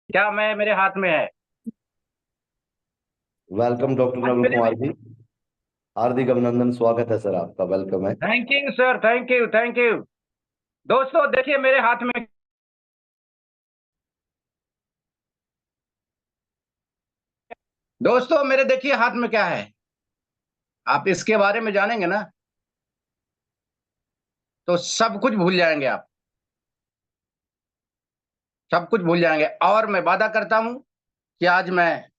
क्या मैं मेरे हाथ में है। वेलकम डॉक्टर आज नवीन मेरे कुमार जी। हार्दिक अभिनंदन, स्वागत है सर, आपका वेलकम है। Thank you sir, thank you thank you. दोस्तों देखिए मेरे हाथ में, दोस्तों मेरे देखिए हाथ में क्या है। आप इसके बारे में जानेंगे ना तो सब कुछ भूल जाएंगे आप। सब कुछ भूल जाएंगे और मैं वादा करता हूं कि आज मैं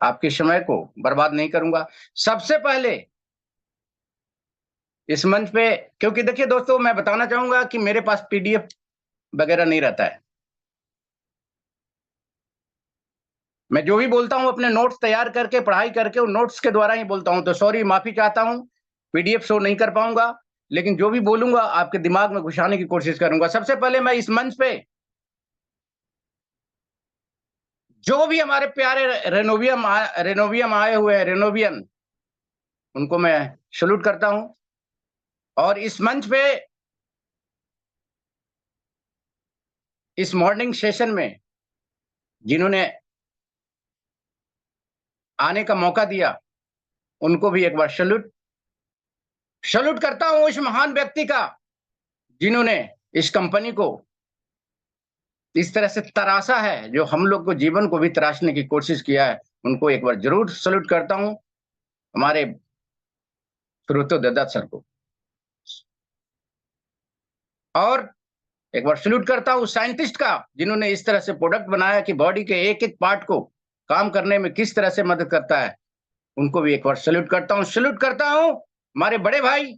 आपके समय को बर्बाद नहीं करूंगा। सबसे पहले इस मंच पे, क्योंकि देखिए दोस्तों मैं बताना चाहूंगा कि मेरे पास पीडीएफ वगैरह नहीं रहता है। मैं जो भी बोलता हूं अपने नोट्स तैयार करके, पढ़ाई करके, उन नोट्स के द्वारा ही बोलता हूं। तो सॉरी, माफी चाहता हूं, पीडीएफ शो नहीं कर पाऊंगा। लेकिन जो भी बोलूंगा आपके दिमाग में घुसाने की कोशिश करूंगा। सबसे पहले मैं इस मंच पे जो भी हमारे प्यारे रेनोवियम आए हुए हैं, रेनोवियन, उनको मैं सैल्यूट करता हूं। और इस मंच पे इस मॉर्निंग सेशन में जिन्होंने आने का मौका दिया, उनको भी एक बार सैल्यूट सैल्यूट करता हूं उस महान व्यक्ति का जिन्होंने इस कंपनी को इस तरह से तराशा है, जो हम लोग को जीवन को भी तराशने की कोशिश किया है। उनको एक बार जरूर सैल्यूट करता हूं, हमारे श्रोतो दत्त सर को। और एक बार सैल्यूट करता हूं साइंटिस्ट का, जिन्होंने इस तरह से प्रोडक्ट बनाया कि बॉडी के एक एक पार्ट को काम करने में किस तरह से मदद करता है। उनको भी एक बार सैल्यूट करता हूं। सैल्यूट करता हूं हमारे बड़े भाई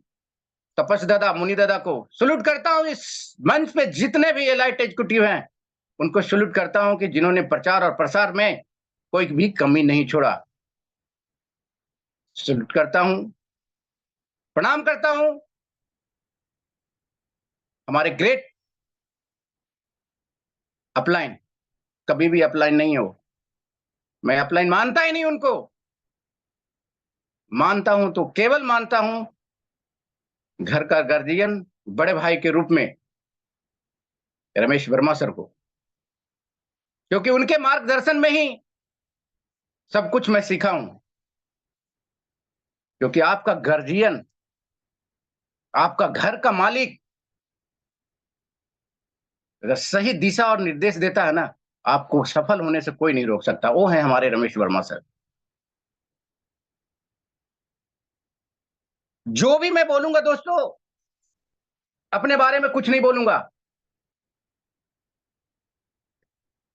तपस दादा, मुनि दादा को सैल्यूट करता हूं। इस मंच पे जितने भी एलाइट एग्जीक्यूटिव हैं, उनको सैल्यूट करता हूं कि जिन्होंने प्रचार और प्रसार में कोई भी कमी नहीं छोड़ा। सैल्यूट करता हूं, प्रणाम करता हूं हमारे ग्रेट अपलाइन। कभी भी अपलाइन नहीं हो, मैं अपलाइन मानता ही नहीं उनको। मानता हूं तो केवल मानता हूं घर का गार्जियन, बड़े भाई के रूप में रमेश वर्मा सर को, क्योंकि उनके मार्गदर्शन में ही सब कुछ मैं सीखा हूं। क्योंकि आपका गार्जियन, आपका घर का मालिक अगर सही दिशा और निर्देश देता है ना, आपको सफल होने से कोई नहीं रोक सकता। वो है हमारे रमेश वर्मा सर। जो भी मैं बोलूंगा दोस्तों, अपने बारे में कुछ नहीं बोलूंगा।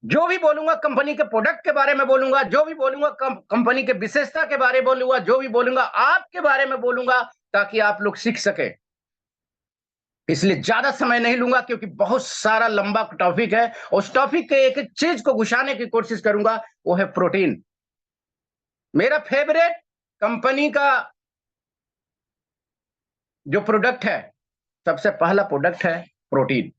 जो भी बोलूंगा कंपनी के प्रोडक्ट के बारे में बोलूंगा, जो भी बोलूंगा कंपनी के विशेषता के बारे में बोलूंगा, जो भी बोलूंगा आपके बारे में बोलूंगा, ताकि आप लोग सीख सके। इसलिए ज्यादा समय नहीं लूंगा, क्योंकि बहुत सारा लंबा टॉपिक है। उस टॉपिक के एक एक चीज को घुसाने की कोशिश करूंगा, वो है प्रोटीन। मेरा फेवरेट कंपनी का जो प्रोडक्ट है, सबसे पहला प्रोडक्ट है प्रोटीन।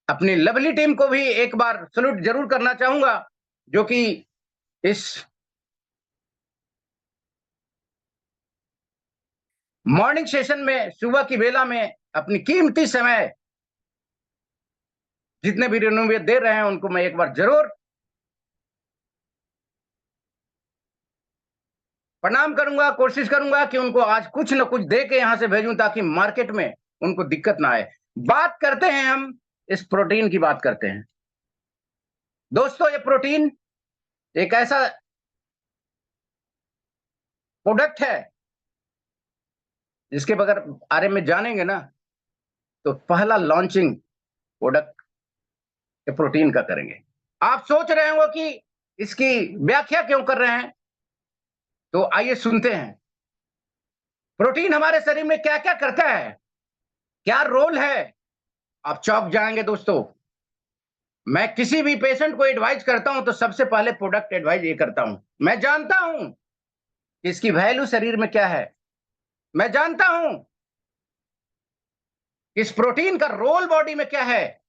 अपनी लवली टीम को भी एक बार सैल्यूट जरूर करना चाहूंगा, जो कि इस मॉर्निंग सेशन में, सुबह की बेला में अपनी कीमती समय जितने भी रिन्यूएट दे रहे हैं, उनको मैं एक बार जरूर प्रणाम करूंगा। कोशिश करूंगा कि उनको आज कुछ न कुछ दे के यहां से भेजूं, ताकि मार्केट में उनको दिक्कत ना आए। बात करते हैं हम, इस प्रोटीन की बात करते हैं। दोस्तों ये प्रोटीन एक ऐसा प्रोडक्ट है जिसके बगैर बारे में जानेंगे ना, तो पहला लॉन्चिंग प्रोडक्ट प्रोटीन का करेंगे। आप सोच रहे होंगे कि इसकी व्याख्या क्यों कर रहे हैं, तो आइए सुनते हैं। प्रोटीन हमारे शरीर में क्या क्या करता है, क्या रोल है, आप चौंक जाएंगे दोस्तों। मैं किसी भी पेशेंट को एडवाइस करता हूं तो सबसे पहले प्रोडक्ट एडवाइस ये करता हूं। मैं जानता हूं कि इसकी वैल्यू शरीर में क्या है। मैं जानता हूं कि इस प्रोटीन का रोल बॉडी में क्या है।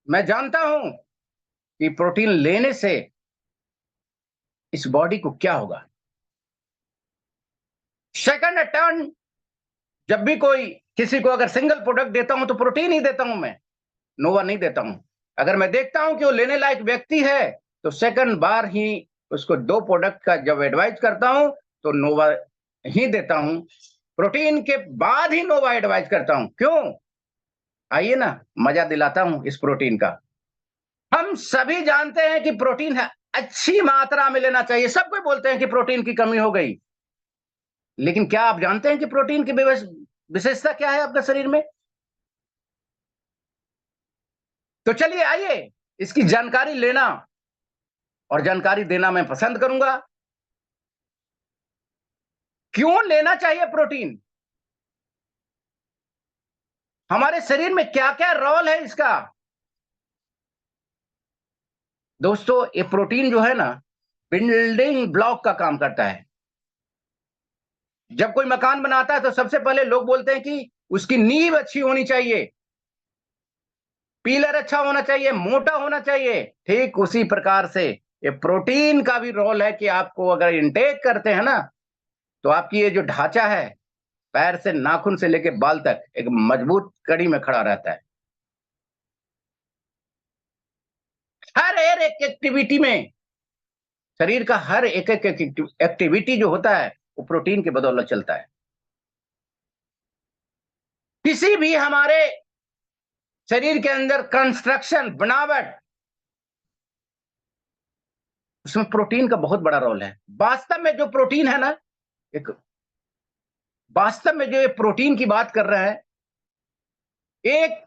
मैं जानता हूं कि प्रोटीन लेने से इस बॉडी को क्या होगा। सेकंड टर्न, जब भी कोई किसी को अगर सिंगल प्रोडक्ट देता हूं तो प्रोटीन ही देता हूं, मैं नोवा नहीं देता हूं। अगर मैं देखता हूं कि वो लेने लायक व्यक्ति है तो सेकंड बार ही उसको 2 प्रोडक्ट का जब एडवाइज करता हूं तो नोवा ही देता हूं, प्रोटीन के बाद ही नोवा एडवाइज करता हूं। क्यों? आइए ना, मजा दिलाता हूं इस प्रोटीन का। हम सभी जानते हैं कि प्रोटीन है अच्छी मात्रा में लेना चाहिए। सब कोई बोलते हैं कि प्रोटीन की कमी हो गई, लेकिन क्या आप जानते हैं कि प्रोटीन की विशेषता क्या है आपके शरीर में? तो चलिए आइए इसकी जानकारी लेना और जानकारी देना मैं पसंद करूंगा। क्यों लेना चाहिए प्रोटीन? हमारे शरीर में क्या क्या रोल है इसका? दोस्तों, ये प्रोटीन जो है ना, बिल्डिंग ब्लॉक का काम करता है। जब कोई मकान बनाता है तो सबसे पहले लोग बोलते हैं कि उसकी नींव अच्छी होनी चाहिए, पिलर अच्छा होना चाहिए, मोटा होना चाहिए। ठीक उसी प्रकार से ये प्रोटीन का भी रोल है कि आपको अगर इंटेक करते हैं ना, तो आपकी ये जो ढांचा है, पैर से नाखून से लेकर बाल तक एक मजबूत कड़ी में खड़ा रहता है। हर एक एक्टिविटी में, शरीर का हर एक एक्टिविटी जो होता है वो प्रोटीन के बदौलत चलता है। किसी भी हमारे शरीर के अंदर कंस्ट्रक्शन, बनावट, उसमें प्रोटीन का बहुत बड़ा रोल है। वास्तव में जो प्रोटीन है ना, एक वास्तव में जो ये प्रोटीन की बात कर रहे हैं, एक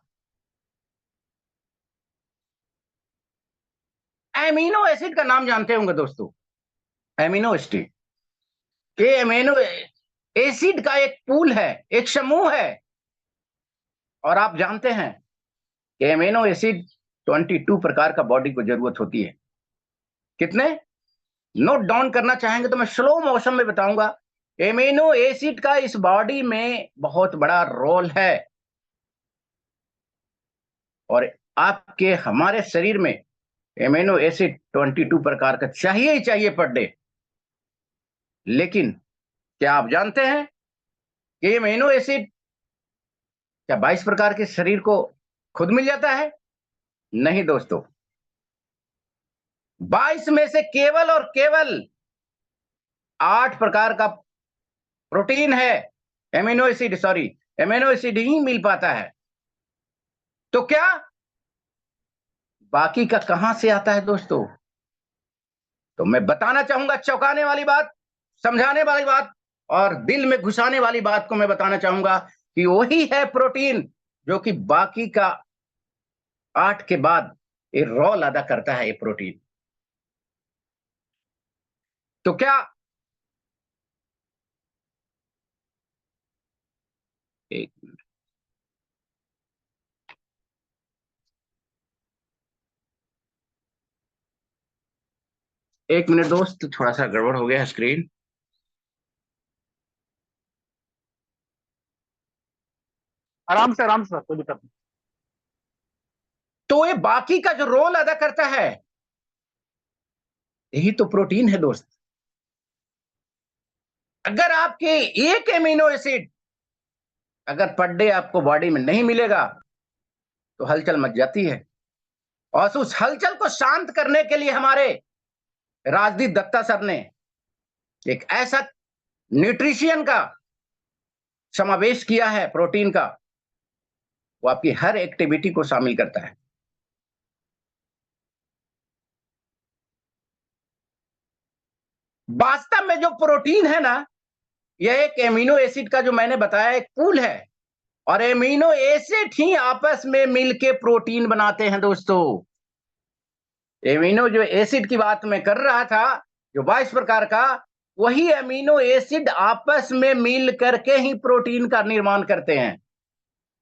एमिनो एसिड का नाम जानते होंगे दोस्तों, एमिनो एसिड। ये एमिनो एसिड का एक पूल है, एक समूह है। और आप जानते हैं कि एमिनो एसिड 22 प्रकार का बॉडी को जरूरत होती है। कितने? नोट डाउन करना चाहेंगे तो मैं स्लो मोशन में बताऊंगा। एमिनो एसिड का इस बॉडी में बहुत बड़ा रोल है। और आपके हमारे शरीर में एमिनो एसिड 22 प्रकार का चाहिए ही चाहिए पर डे। लेकिन क्या आप जानते हैं कि एमिनो एसिड क्या 22 प्रकार के शरीर को खुद मिल जाता है? नहीं दोस्तों, 22 में से केवल और केवल 8 प्रकार का प्रोटीन है, एमिनो एसिड ही मिल पाता है। तो क्या बाकी का कहां से आता है दोस्तों? तो मैं बताना चाहूंगा चौंकाने वाली बात, समझाने वाली बात और दिल में घुसाने वाली बात को मैं बताना चाहूंगा कि वही है प्रोटीन जो कि बाकी का 8 के बाद ये रोल अदा करता है, ये प्रोटीन। तो क्या एक एक मिनट दोस्त, थोड़ा सा गड़बड़ हो गया है स्क्रीन। आराम से सर, कोई दिक्कत नहीं। तो ये बाकी का जो रोल अदा करता है, यही तो प्रोटीन है दोस्त। अगर आपके एक एमिनो एसिड अगर पर डे आपको बॉडी में नहीं मिलेगा तो हलचल मच जाती है। और उस हलचल को शांत करने के लिए हमारे राजदीप दत्ता सर ने एक ऐसा न्यूट्रिशियन का समावेश किया है प्रोटीन का, वो आपकी हर एक्टिविटी को शामिल करता है। वास्तव में जो प्रोटीन है ना, यह एक एमिनो एसिड का जो मैंने बताया एक पूल है। और एमिनो एसिड ही आपस में मिलके प्रोटीन बनाते हैं दोस्तों। एमिनो जो एसिड की बात मैं कर रहा था, जो 22 प्रकार का, वही एमिनो एसिड आपस में मिल करके ही प्रोटीन का निर्माण करते हैं।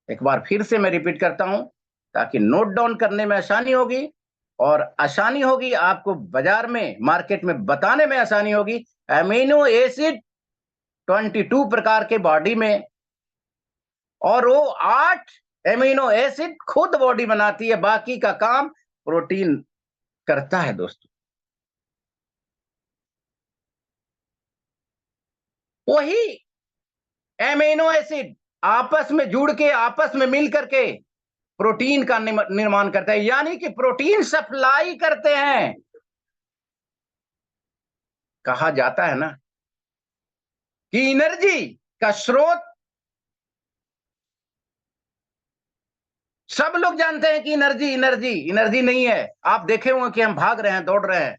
एक बार फिर से मैं रिपीट करता हूं ताकि नोट डाउन करने में आसानी होगी और आसानी होगी आपको बाजार में, मार्केट में बताने में आसानी होगी। एमिनो एसिड 22 प्रकार के बॉडी में, और वो 8 एमिनो एसिड खुद बॉडी बनाती है, बाकी का काम प्रोटीन करता है दोस्तों। वही एमिनो एसिड आपस में जुड़ के, आपस में मिल करके प्रोटीन का निर्माण करता है, यानी कि प्रोटीन सप्लाई करते हैं। कहा जाता है ना कि एनर्जी का स्रोत, सब लोग जानते हैं कि एनर्जी एनर्जी एनर्जी नहीं है। आप देखे होंगे कि हम भाग रहे हैं, दौड़ रहे हैं,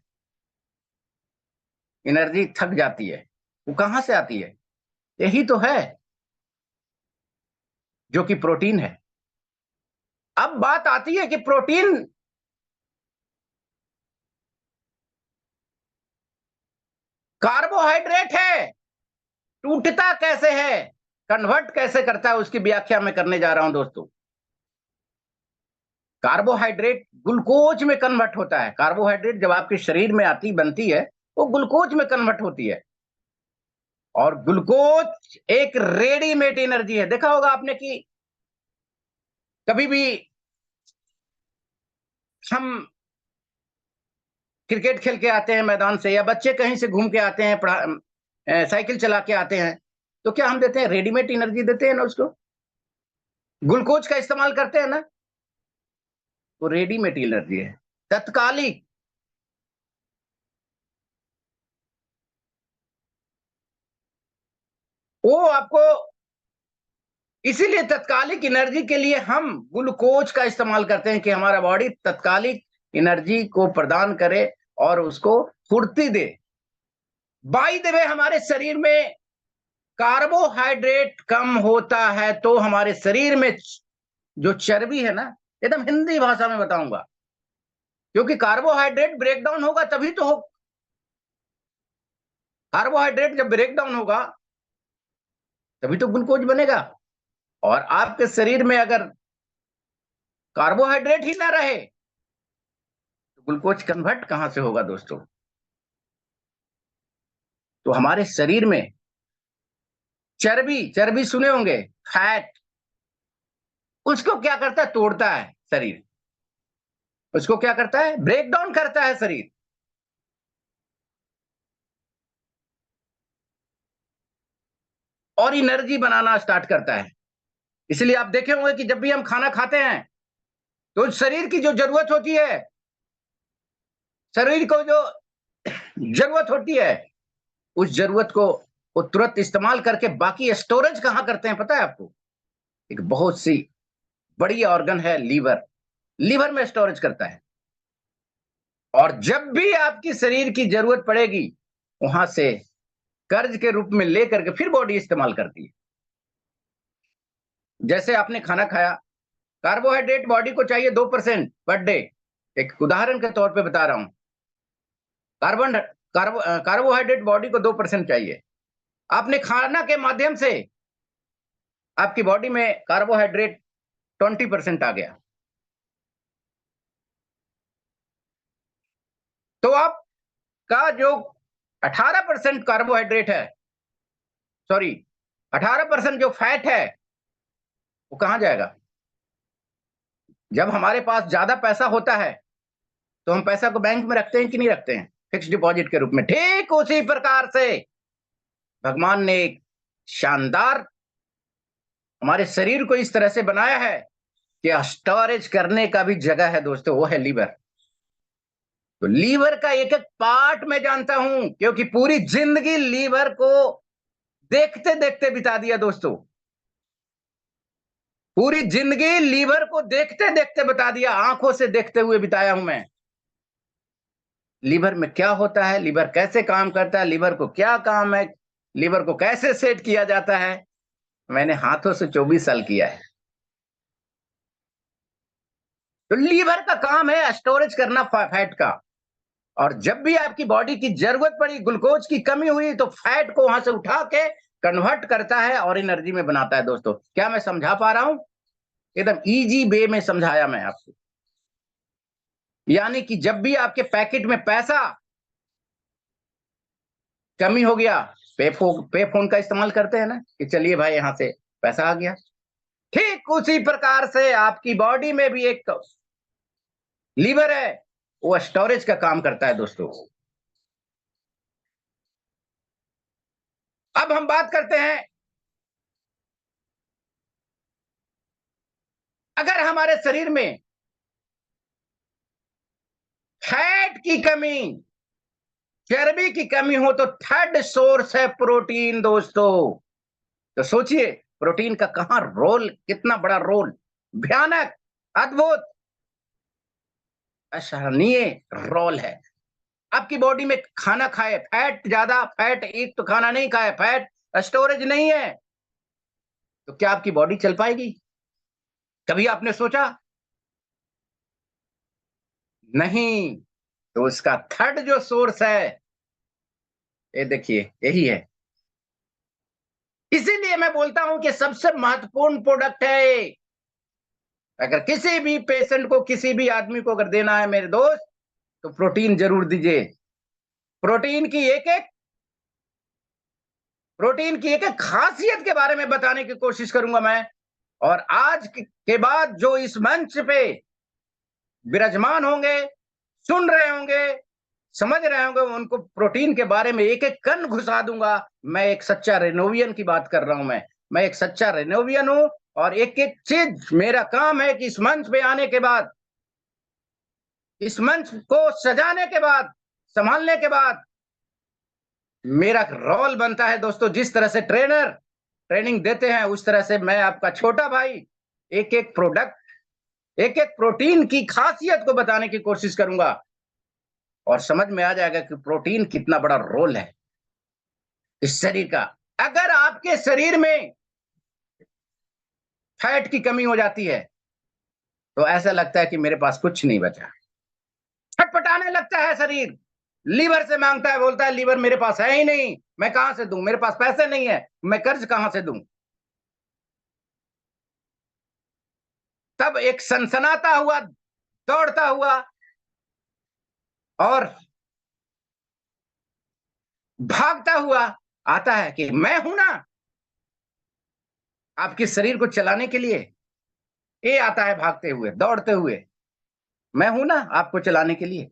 एनर्जी थक जाती है, वो कहां से आती है? यही तो है जो कि प्रोटीन है। अब बात आती है कि प्रोटीन कार्बोहाइड्रेट है, टूटता कैसे है, कन्वर्ट कैसे करता है, उसकी व्याख्या मैं करने जा रहा हूं दोस्तों। कार्बोहाइड्रेट ग्लूकोज में कन्वर्ट होता है। कार्बोहाइड्रेट जब आपके शरीर में आती बनती है, वो ग्लूकोज में कन्वर्ट होती है। और ग्लूकोज एक रेडीमेड एनर्जी है। देखा होगा आपने कि कभी भी हम क्रिकेट खेल के आते हैं मैदान से, या बच्चे कहीं से घूम के आते हैं, साइकिल चला के आते हैं, तो क्या हम देते हैं? रेडीमेड एनर्जी देते हैं ना उसको, ग्लूकोज का इस्तेमाल करते हैं ना, वो रेडीमेड एनर्जी है, तत्कालिक। वो आपको, इसीलिए तत्कालिक एनर्जी के लिए हम ग्लूकोज का इस्तेमाल करते हैं कि हमारा बॉडी तत्कालिक एनर्जी को प्रदान करे और उसको फुर्ती दे। बाय द वे, हमारे शरीर में कार्बोहाइड्रेट कम होता है तो हमारे शरीर में जो चर्बी है ना, एकदम हिंदी भाषा में बताऊंगा, क्योंकि कार्बोहाइड्रेट ब्रेक डाउन होगा तभी तो हो। कार्बोहाइड्रेट जब ब्रेक डाउन होगा तभी तो ग्लूकोज बनेगा। और आपके शरीर में अगर कार्बोहाइड्रेट ही ना रहे तो ग्लूकोज कन्वर्ट कहां से होगा दोस्तों? तो हमारे शरीर में चर्बी, चर्बी सुने होंगे, फैट, उसको क्या करता है? तोड़ता है शरीर। उसको क्या करता है? ब्रेक डाउन करता है शरीर। और एनर्जी बनाना स्टार्ट करता है। इसलिए आप देखे होंगे कि जब भी हम खाना खाते हैं तो शरीर की जो जरूरत होती है, शरीर को जो जरूरत होती है, उस जरूरत को वो तुरंत इस्तेमाल करके बाकी स्टोरेज कहां करते हैं पता है आपको? एक बहुत सी बड़ी ऑर्गन है लीवर, लीवर में स्टोरेज करता है। और जब भी आपकी शरीर की जरूरत पड़ेगी, वहां से कर्ज के रूप में लेकर के फिर बॉडी इस्तेमाल करती है। जैसे आपने खाना खाया, कार्बोहाइड्रेट बॉडी को चाहिए 2% पर डे। एक उदाहरण के तौर पे बता रहा हूं। कार्बोहाइड्रेट बॉडी को 2% चाहिए। आपने खाना के माध्यम से आपकी बॉडी में कार्बोहाइड्रेट 20% आ गया, तो आपका जो 18% कार्बोहाइड्रेट है, सॉरी 18% जो फैट है, वो कहां जाएगा? जब हमारे पास ज्यादा पैसा होता है तो हम पैसा को बैंक में रखते हैं कि नहीं रखते हैं? फिक्स डिपॉजिट के रूप में। ठीक उसी प्रकार से भगवान ने एक शानदार हमारे शरीर को इस तरह से बनाया है कि स्टोरेज करने का भी जगह है दोस्तों, वो है लीवर। तो लीवर का एक एक पार्ट मैं जानता हूं, क्योंकि पूरी जिंदगी लीवर को देखते देखते बिता दिया दोस्तों। पूरी जिंदगी लीवर को देखते देखते बता दिया, आंखों से देखते हुए बिताया हूं मैं। लीवर में क्या होता है, लीवर कैसे काम करता है, लीवर को क्या काम है, लीवर को कैसे सेट किया जाता है, मैंने हाथों से 24 साल किया है। तो लीवर का काम है स्टोरेज करना फैट का। और जब भी आपकी बॉडी की जरूरत पड़ी, ग्लूकोज की कमी हुई, तो फैट को वहां से उठा के कन्वर्ट करता है और एनर्जी में बनाता है दोस्तों। क्या मैं समझा पा रहा हूं? एकदम इजी वे में समझाया मैं आपको। यानी कि जब भी आपके पैकेट में पैसा कमी हो गया, पे फोन का इस्तेमाल करते हैं ना कि चलिए भाई यहां से पैसा आ गया, ठीक उसी प्रकार से आपकी बॉडी में भी एक लीवर है, वो स्टोरेज का काम करता है दोस्तों। अब हम बात करते हैं अगर हमारे शरीर में फैट की कमी, चर्बी की कमी हो तो थर्ड सोर्स है प्रोटीन दोस्तों। तो सोचिए प्रोटीन का कहां रोल, कितना बड़ा रोल, भयानक, अद्भुत, असहनीय रोल है। आपकी बॉडी में खाना खाए, फैट ज्यादा, फैट एक तो खाना नहीं खाए, फैट स्टोरेज नहीं है, तो क्या आपकी बॉडी चल पाएगी? कभी आपने सोचा? नहीं। तो उसका थर्ड जो सोर्स है, ये देखिए यही है। इसीलिए मैं बोलता हूं कि सबसे महत्वपूर्ण प्रोडक्ट है ये। अगर किसी भी पेशेंट को, किसी भी आदमी को अगर देना है मेरे दोस्त, तो प्रोटीन जरूर दीजिए। प्रोटीन की एक एक प्रोटीन की एक एक खासियत के बारे में बताने की कोशिश करूंगा मैं। और आज के बाद जो इस मंच पे विराजमान होंगे, सुन रहे होंगे, समझ रहे होंगे, उनको प्रोटीन के बारे में एक एक कण घुसा दूंगा। मैं एक सच्चा रेनोवियन की बात कर रहा हूं। मैं एक सच्चा रेनोवियन हूं, और एक एक चीज मेरा काम है कि इस मंच पे आने के बाद, इस मंच को सजाने के बाद, संभालने के बाद, मेरा रोल बनता है दोस्तों। जिस तरह से ट्रेनर ट्रेनिंग देते हैं, उस तरह से मैं आपका छोटा भाई एक एक प्रोडक्ट, एक एक प्रोटीन की खासियत को बताने की कोशिश करूंगा, और समझ में आ जाएगा कि प्रोटीन कितना बड़ा रोल है इस शरीर का। अगर आपके शरीर में फैट की कमी हो जाती है, तो ऐसा लगता है कि मेरे पास कुछ नहीं बचा, छटपटाने लगता है शरीर, लीवर से मांगता है, बोलता है लीवर मेरे पास है ही नहीं, मैं कहां से दूं, मेरे पास पैसे नहीं है, मैं कर्ज कहां से दूं। तब एक सनसनाता हुआ, दौड़ता हुआ और भागता हुआ आता है कि मैं हूं ना आपके शरीर को चलाने के लिए। ये आता है भागते हुए, दौड़ते हुए, मैं हूं ना आपको चलाने के लिए।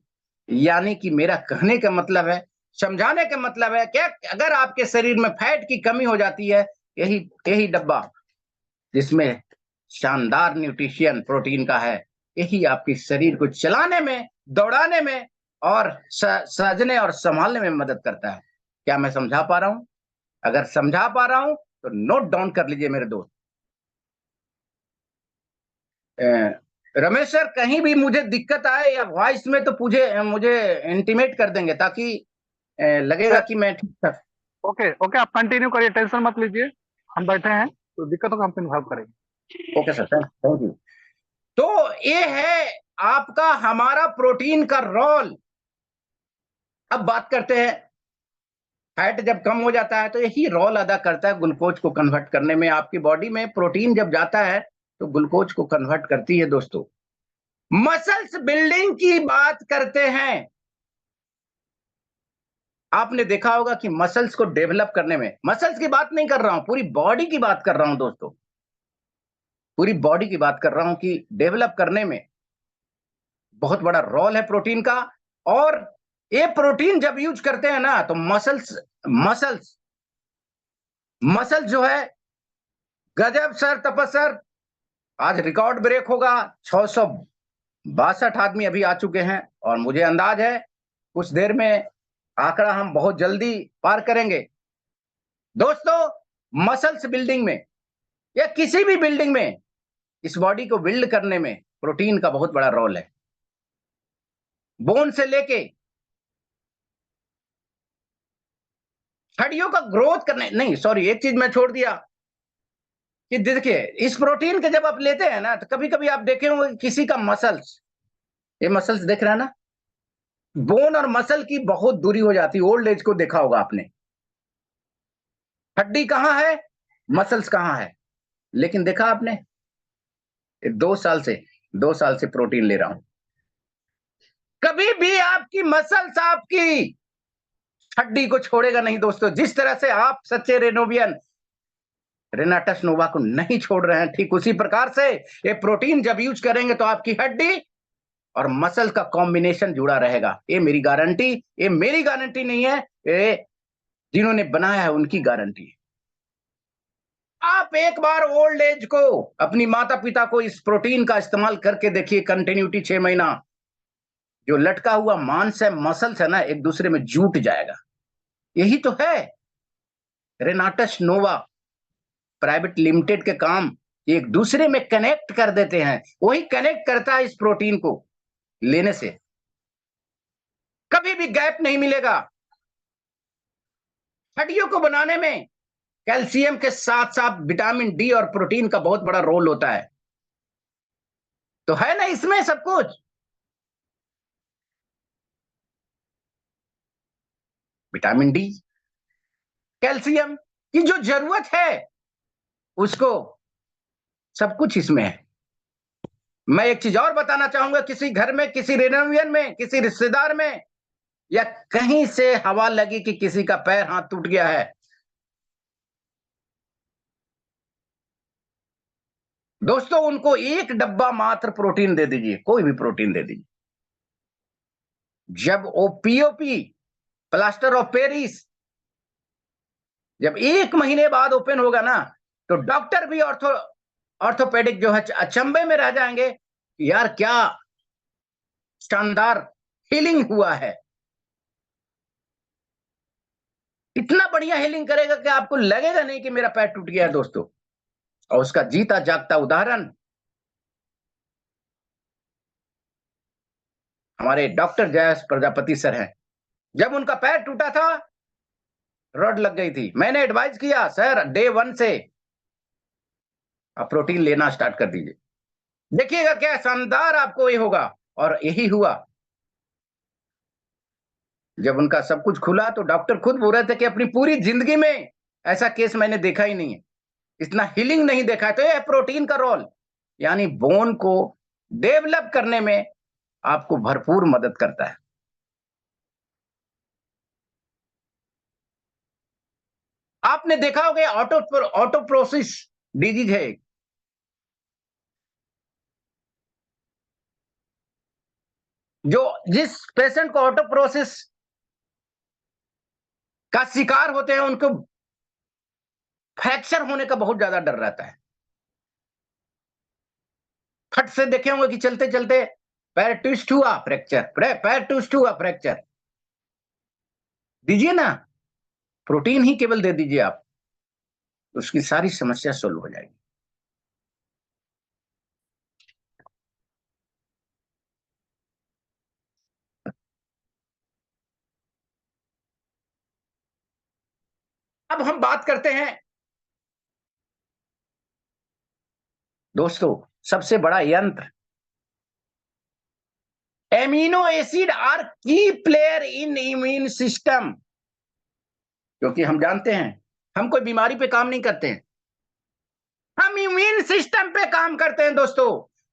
यानी कि मेरा कहने का मतलब है, समझाने का मतलब है कि अगर आपके शरीर में फैट की कमी हो जाती है, यही यही डब्बा जिसमें शानदार न्यूट्रिशन प्रोटीन का है, यही आपके शरीर को चलाने में, दौड़ाने में और सजने और संभालने में मदद करता है। क्या मैं समझा पा रहा हूं? अगर समझा पा रहा हूं तो नोट डाउन कर लीजिए मेरे दोस्त। रमेश सर, कहीं भी मुझे दिक्कत आए या वॉइस में, तो मुझे इंटीमेट कर देंगे, ताकि लगेगा कि मैं ठीक ठाक। ओके ओके, आप कंटिन्यू करिए, टेंशन मत लीजिए, हम बैठे हैं, तो दिक्कत होगा हम फिर हेल्प करेंगे। Okay sir, thank you. तो ये है आपका, हमारा प्रोटीन का रोल। अब बात करते हैं, फैट जब कम हो जाता है तो यही रोल अदा करता है ग्लूकोज को कन्वर्ट करने में। आपकी बॉडी में प्रोटीन जब जाता है तो ग्लूकोज को कन्वर्ट करती है दोस्तों। मसल्स बिल्डिंग की बात करते हैं। आपने देखा होगा कि मसल्स को डेवलप करने में, मसल्स की बात नहीं कर रहा हूं, पूरी बॉडी की बात कर रहा हूं दोस्तों, पूरी बॉडी की बात कर रहा हूं कि डेवलप करने में बहुत बड़ा रोल है प्रोटीन का। और ये प्रोटीन जब यूज करते हैं ना, तो मसल्स मसल जो है, गजब सर, तपस्सर, आज रिकॉर्ड ब्रेक होगा। 662 आदमी अभी आ चुके हैं, और मुझे अंदाज है कुछ देर में आंकड़ा हम बहुत जल्दी पार करेंगे दोस्तों। मसल्स बिल्डिंग में या किसी भी बिल्डिंग में, इस बॉडी को बिल्ड करने में प्रोटीन का बहुत बड़ा रोल है। बोन से लेके हड्डियों का ग्रोथ करने, नहीं सॉरी, एक चीज मैं छोड़ दिया कि देखिए, इस प्रोटीन के जब आप लेते हैं ना, तो कभी कभी आप देखे होंगे किसी का मसल्स, ये मसल्स देख रहे हैं ना, बोन और मसल की बहुत दूरी हो जाती है। ओल्ड एज को देखा होगा आपने, हड्डी कहां है, मसल्स कहां है। लेकिन देखा आपने, 2 साल से प्रोटीन ले रहा हूं, कभी भी आपकी मसल्स आपकी हड्डी को छोड़ेगा नहीं दोस्तों। जिस तरह से आप सच्चे रेनोवियन रेनाटस नोवा को नहीं छोड़ रहे हैं, ठीक उसी प्रकार से ये प्रोटीन जब यूज करेंगे तो आपकी हड्डी और मसल का कॉम्बिनेशन जुड़ा रहेगा। ये मेरी गारंटी, ये मेरी गारंटी नहीं है, ये जिन्होंने बनाया है उनकी गारंटी है। आप एक बार ओल्ड एज को, अपनी माता पिता को इस प्रोटीन का इस्तेमाल करके देखिए, कंटिन्यूटी 6 महीना, जो लटका हुआ मांस है, मसल्स है ना, एक दूसरे में जुट जाएगा। यही तो है रेनाटस नोवा प्राइवेट लिमिटेड के काम, एक दूसरे में कनेक्ट कर देते हैं। वही कनेक्ट करता है इस प्रोटीन को लेने से, कभी भी गैप नहीं मिलेगा। हड्डियों को बनाने में कैल्शियम के साथ साथ विटामिन डी और प्रोटीन का बहुत बड़ा रोल होता है। तो है ना इसमें सब कुछ। विटामिन डी, कैल्शियम की जो जरूरत है उसको, सब कुछ इसमें है। मैं एक चीज और बताना चाहूंगा, किसी घर में, किसी रिनोवेशन में, किसी रिश्तेदार में, या कहीं से हवा लगी कि किसी का पैर हाथ टूट गया है, दोस्तों उनको एक डब्बा मात्र प्रोटीन दे दीजिए, कोई भी प्रोटीन दे दीजिए। जब ओपीओपी, प्लास्टर ऑफ पेरिस, जब 1 महीने बाद ओपन होगा ना, तो डॉक्टर भी ऑर्थोपेडिक जो है अचंभे में रह जाएंगे, यार क्या शानदार हीलिंग हुआ है। इतना बढ़िया हीलिंग करेगा कि आपको लगेगा नहीं कि मेरा पैर टूट गया है दोस्तों। और उसका जीता जागता उदाहरण हमारे डॉक्टर जयेश प्रजापति सर हैं। जब उनका पैर टूटा था, रॉड लग गई थी, मैंने एडवाइस किया, सर डे 1 से आप प्रोटीन लेना स्टार्ट कर दीजिए, देखिएगा क्या शानदार आपको ये होगा। और यही हुआ। जब उनका सब कुछ खुला तो डॉक्टर खुद बोल रहे थे कि अपनी पूरी जिंदगी में ऐसा केस मैंने देखा ही नहीं है, इतना हीलिंग नहीं देखा है। तो यह प्रोटीन का रोल, यानी बोन को डेवलप करने में आपको भरपूर मदद करता है। आपने देखा होगा ऑटोप्रोसिस डिजीज है, जो जिस पेशेंट को ऑटोप्रोसिस का शिकार होते हैं उनको फ्रैक्चर होने का बहुत ज्यादा डर रहता है। फट से देखे होंगे कि चलते चलते पैर ट्विस्ट हुआ, फ्रैक्चर, पैर ट्विस्ट हुआ, फ्रैक्चर। दीजिए ना, प्रोटीन ही केवल दे दीजिए आप, उसकी सारी समस्या सोल्व हो जाएगी। अब हम बात करते हैं दोस्तों, सबसे बड़ा यंत्र, एमिनो एसिड आर की प्लेयर इन इम्यून सिस्टम। क्योंकि हम जानते हैं हम कोई बीमारी पे काम नहीं करते हैं, हम इम्यून सिस्टम पे काम करते हैं दोस्तों।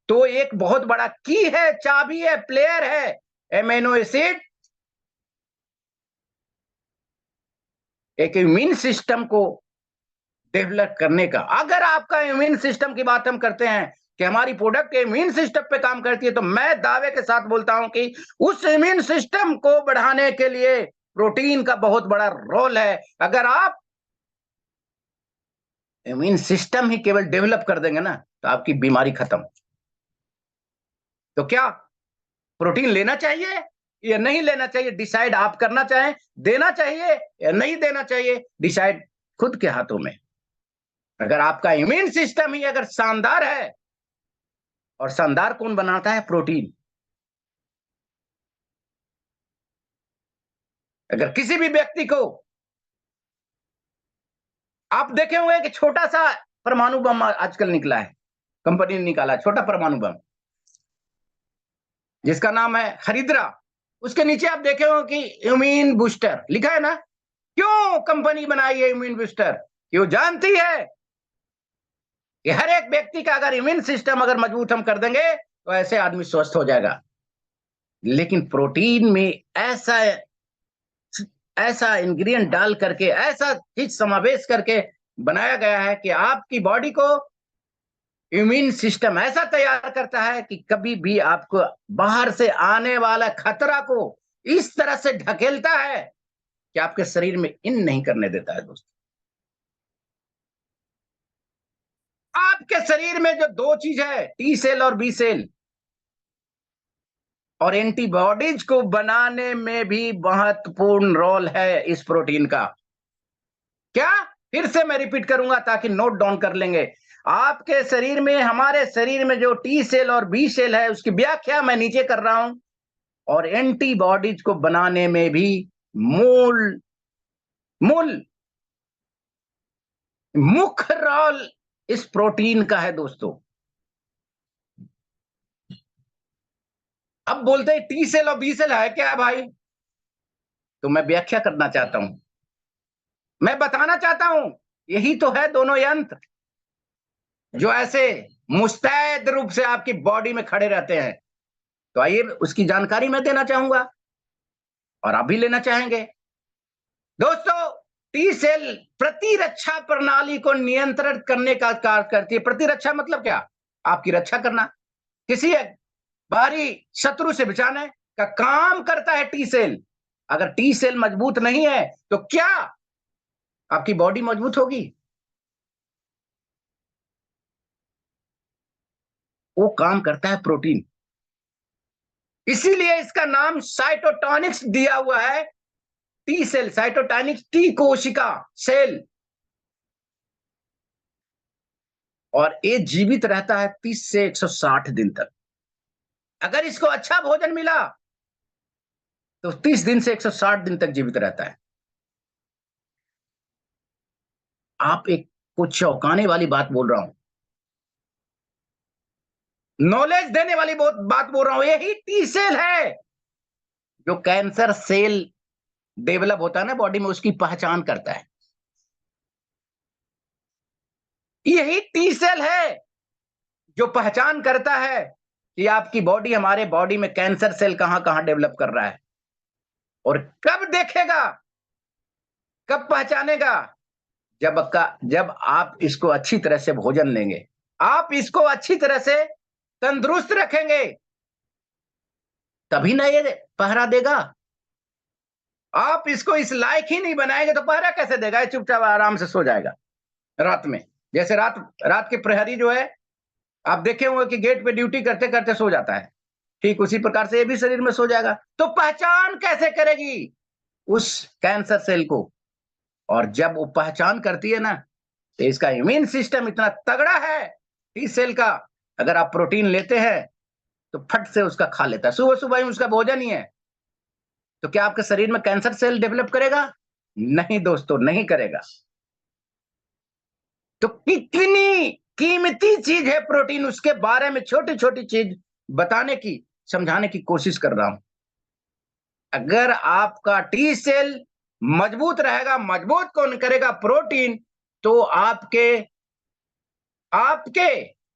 तो एक बहुत बड़ा की है, चाबी है, प्लेयर है एमिनो एसिड, एक इम्यून सिस्टम को डेवलप करने का। अगर आपका इम्यून सिस्टम की बात हम करते हैं कि हमारी प्रोडक्ट इम्यून सिस्टम पे काम करती है, तो मैं दावे के साथ बोलता हूं कि उस इम्यून सिस्टम को बढ़ाने के लिए प्रोटीन का बहुत बड़ा रोल है। अगर आप इम्यून सिस्टम ही केवल डेवलप कर देंगे ना, तो आपकी बीमारी खत्म। तो क्या प्रोटीन लेना चाहिए या नहीं लेना चाहिए, डिसाइड आप करना चाहें, देना चाहिए या नहीं देना चाहिए, डिसाइड खुद के हाथों में। अगर आपका इम्यून सिस्टम ही अगर शानदार है, और शानदार कौन बनाता है, प्रोटीन। अगर किसी भी व्यक्ति को, आप देखे होंगे कि छोटा सा परमाणु बम आजकल निकला है, कंपनी ने निकाला छोटा परमाणु बम, जिसका नाम है हरिद्रा। उसके नीचे आप देखे हो कि इम्यून बूस्टर लिखा है ना। क्यों कंपनी बनाई है इम्यून बूस्टर? क्यों जानती है कि हर एक व्यक्ति का अगर इम्यून सिस्टम अगर मजबूत हम कर देंगे तो ऐसे आदमी स्वस्थ हो जाएगा। लेकिन प्रोटीन में ऐसा ऐसा इंग्रेडिएंट डाल करके, ऐसा चीज समावेश करके बनाया गया है कि आपकी बॉडी को इम्यून सिस्टम ऐसा तैयार करता है कि कभी भी आपको बाहर से आने वाला खतरा को इस तरह से ढकेलता है कि आपके शरीर में इन नहीं करने देता है दोस्तों। आपके शरीर में जो दो चीज है, टी सेल और बी सेल, और एंटीबॉडीज को बनाने में भी महत्वपूर्ण रोल है इस प्रोटीन का। क्या? फिर से मैं रिपीट करूंगा ताकि नोट डाउन कर लेंगे। आपके शरीर में, हमारे शरीर में जो टी सेल और बी सेल है, उसकी व्याख्या मैं नीचे कर रहा हूं, और एंटीबॉडीज को बनाने में भी मूल मूल मुख्य रोल इस प्रोटीन का है दोस्तों। अब बोलते हैं टी सेल और बी सेल है क्या भाई? तो मैं व्याख्या करना चाहता हूं, मैं बताना चाहता हूं, यही तो है दोनों यंत्र जो ऐसे मुस्तैद रूप से आपकी बॉडी में खड़े रहते हैं। तो आइए उसकी जानकारी मैं देना चाहूंगा और आप भी लेना चाहेंगे। दोस्तों, टी सेल प्रतिरक्षा प्रणाली को नियंत्रित करने का कार्य करती है। प्रतिरक्षा मतलब क्या? आपकी रक्षा करना, किसी बाहरी शत्रु से बचाने का काम करता है टी सेल। अगर टी सेल मजबूत नहीं है तो क्या आपकी बॉडी मजबूत होगी? वो काम करता है प्रोटीन, इसीलिए इसका नाम साइटोटॉनिक्स दिया हुआ है। टी सेल, साइटोटॉनिक्स, टी कोशिका सेल। और ये जीवित रहता है 30 से 160 दिन तक। अगर इसको अच्छा भोजन मिला तो 30 दिन से 160 दिन तक जीवित रहता है। आप एक कुछ चौंकाने वाली बात बोल रहा हूं, नॉलेज देने वाली बात बोल रहा हूं। यही टी सेल है जो कैंसर सेल डेवलप होता है ना बॉडी में, उसकी पहचान करता है। यही टी सेल है जो पहचान करता है कि आपकी बॉडी, हमारे बॉडी में कैंसर सेल कहां कहां डेवलप कर रहा है। और कब देखेगा, कब पहचानेगा? जब आप इसको अच्छी तरह से भोजन लेंगे, आप इसको अच्छी तरह से तंदुरुस्त रखेंगे, तभी ना ये पहरा देगा। आप इसको इस लायक ही नहीं बनाएंगे तो पहरा कैसे देगा? ये चुपचाप आराम से सो जाएगा रात में। जैसे रात रात के प्रहरी जो है, आप देखे होंगे कि गेट पे ड्यूटी करते करते सो जाता है, ठीक उसी प्रकार से ये भी शरीर में सो जाएगा। तो पहचान कैसे करेगी उस कैंसर सेल को? और जब वो पहचान करती है ना, तो इसका इम्यून सिस्टम इतना तगड़ा है टी सेल का, अगर आप प्रोटीन लेते हैं तो फट से उसका खा लेता है। सुबह सुबह ही उसका भोजन ही है। तो क्या आपके शरीर में कैंसर सेल डेवलप करेगा? नहीं दोस्तों, नहीं करेगा। तो कितनी कीमती चीज है प्रोटीन, उसके बारे में छोटी छोटी चीज बताने की, समझाने की कोशिश कर रहा हूं। अगर आपका टी सेल मजबूत रहेगा, मजबूत कौन करेगा? प्रोटीन। तो आपके आपके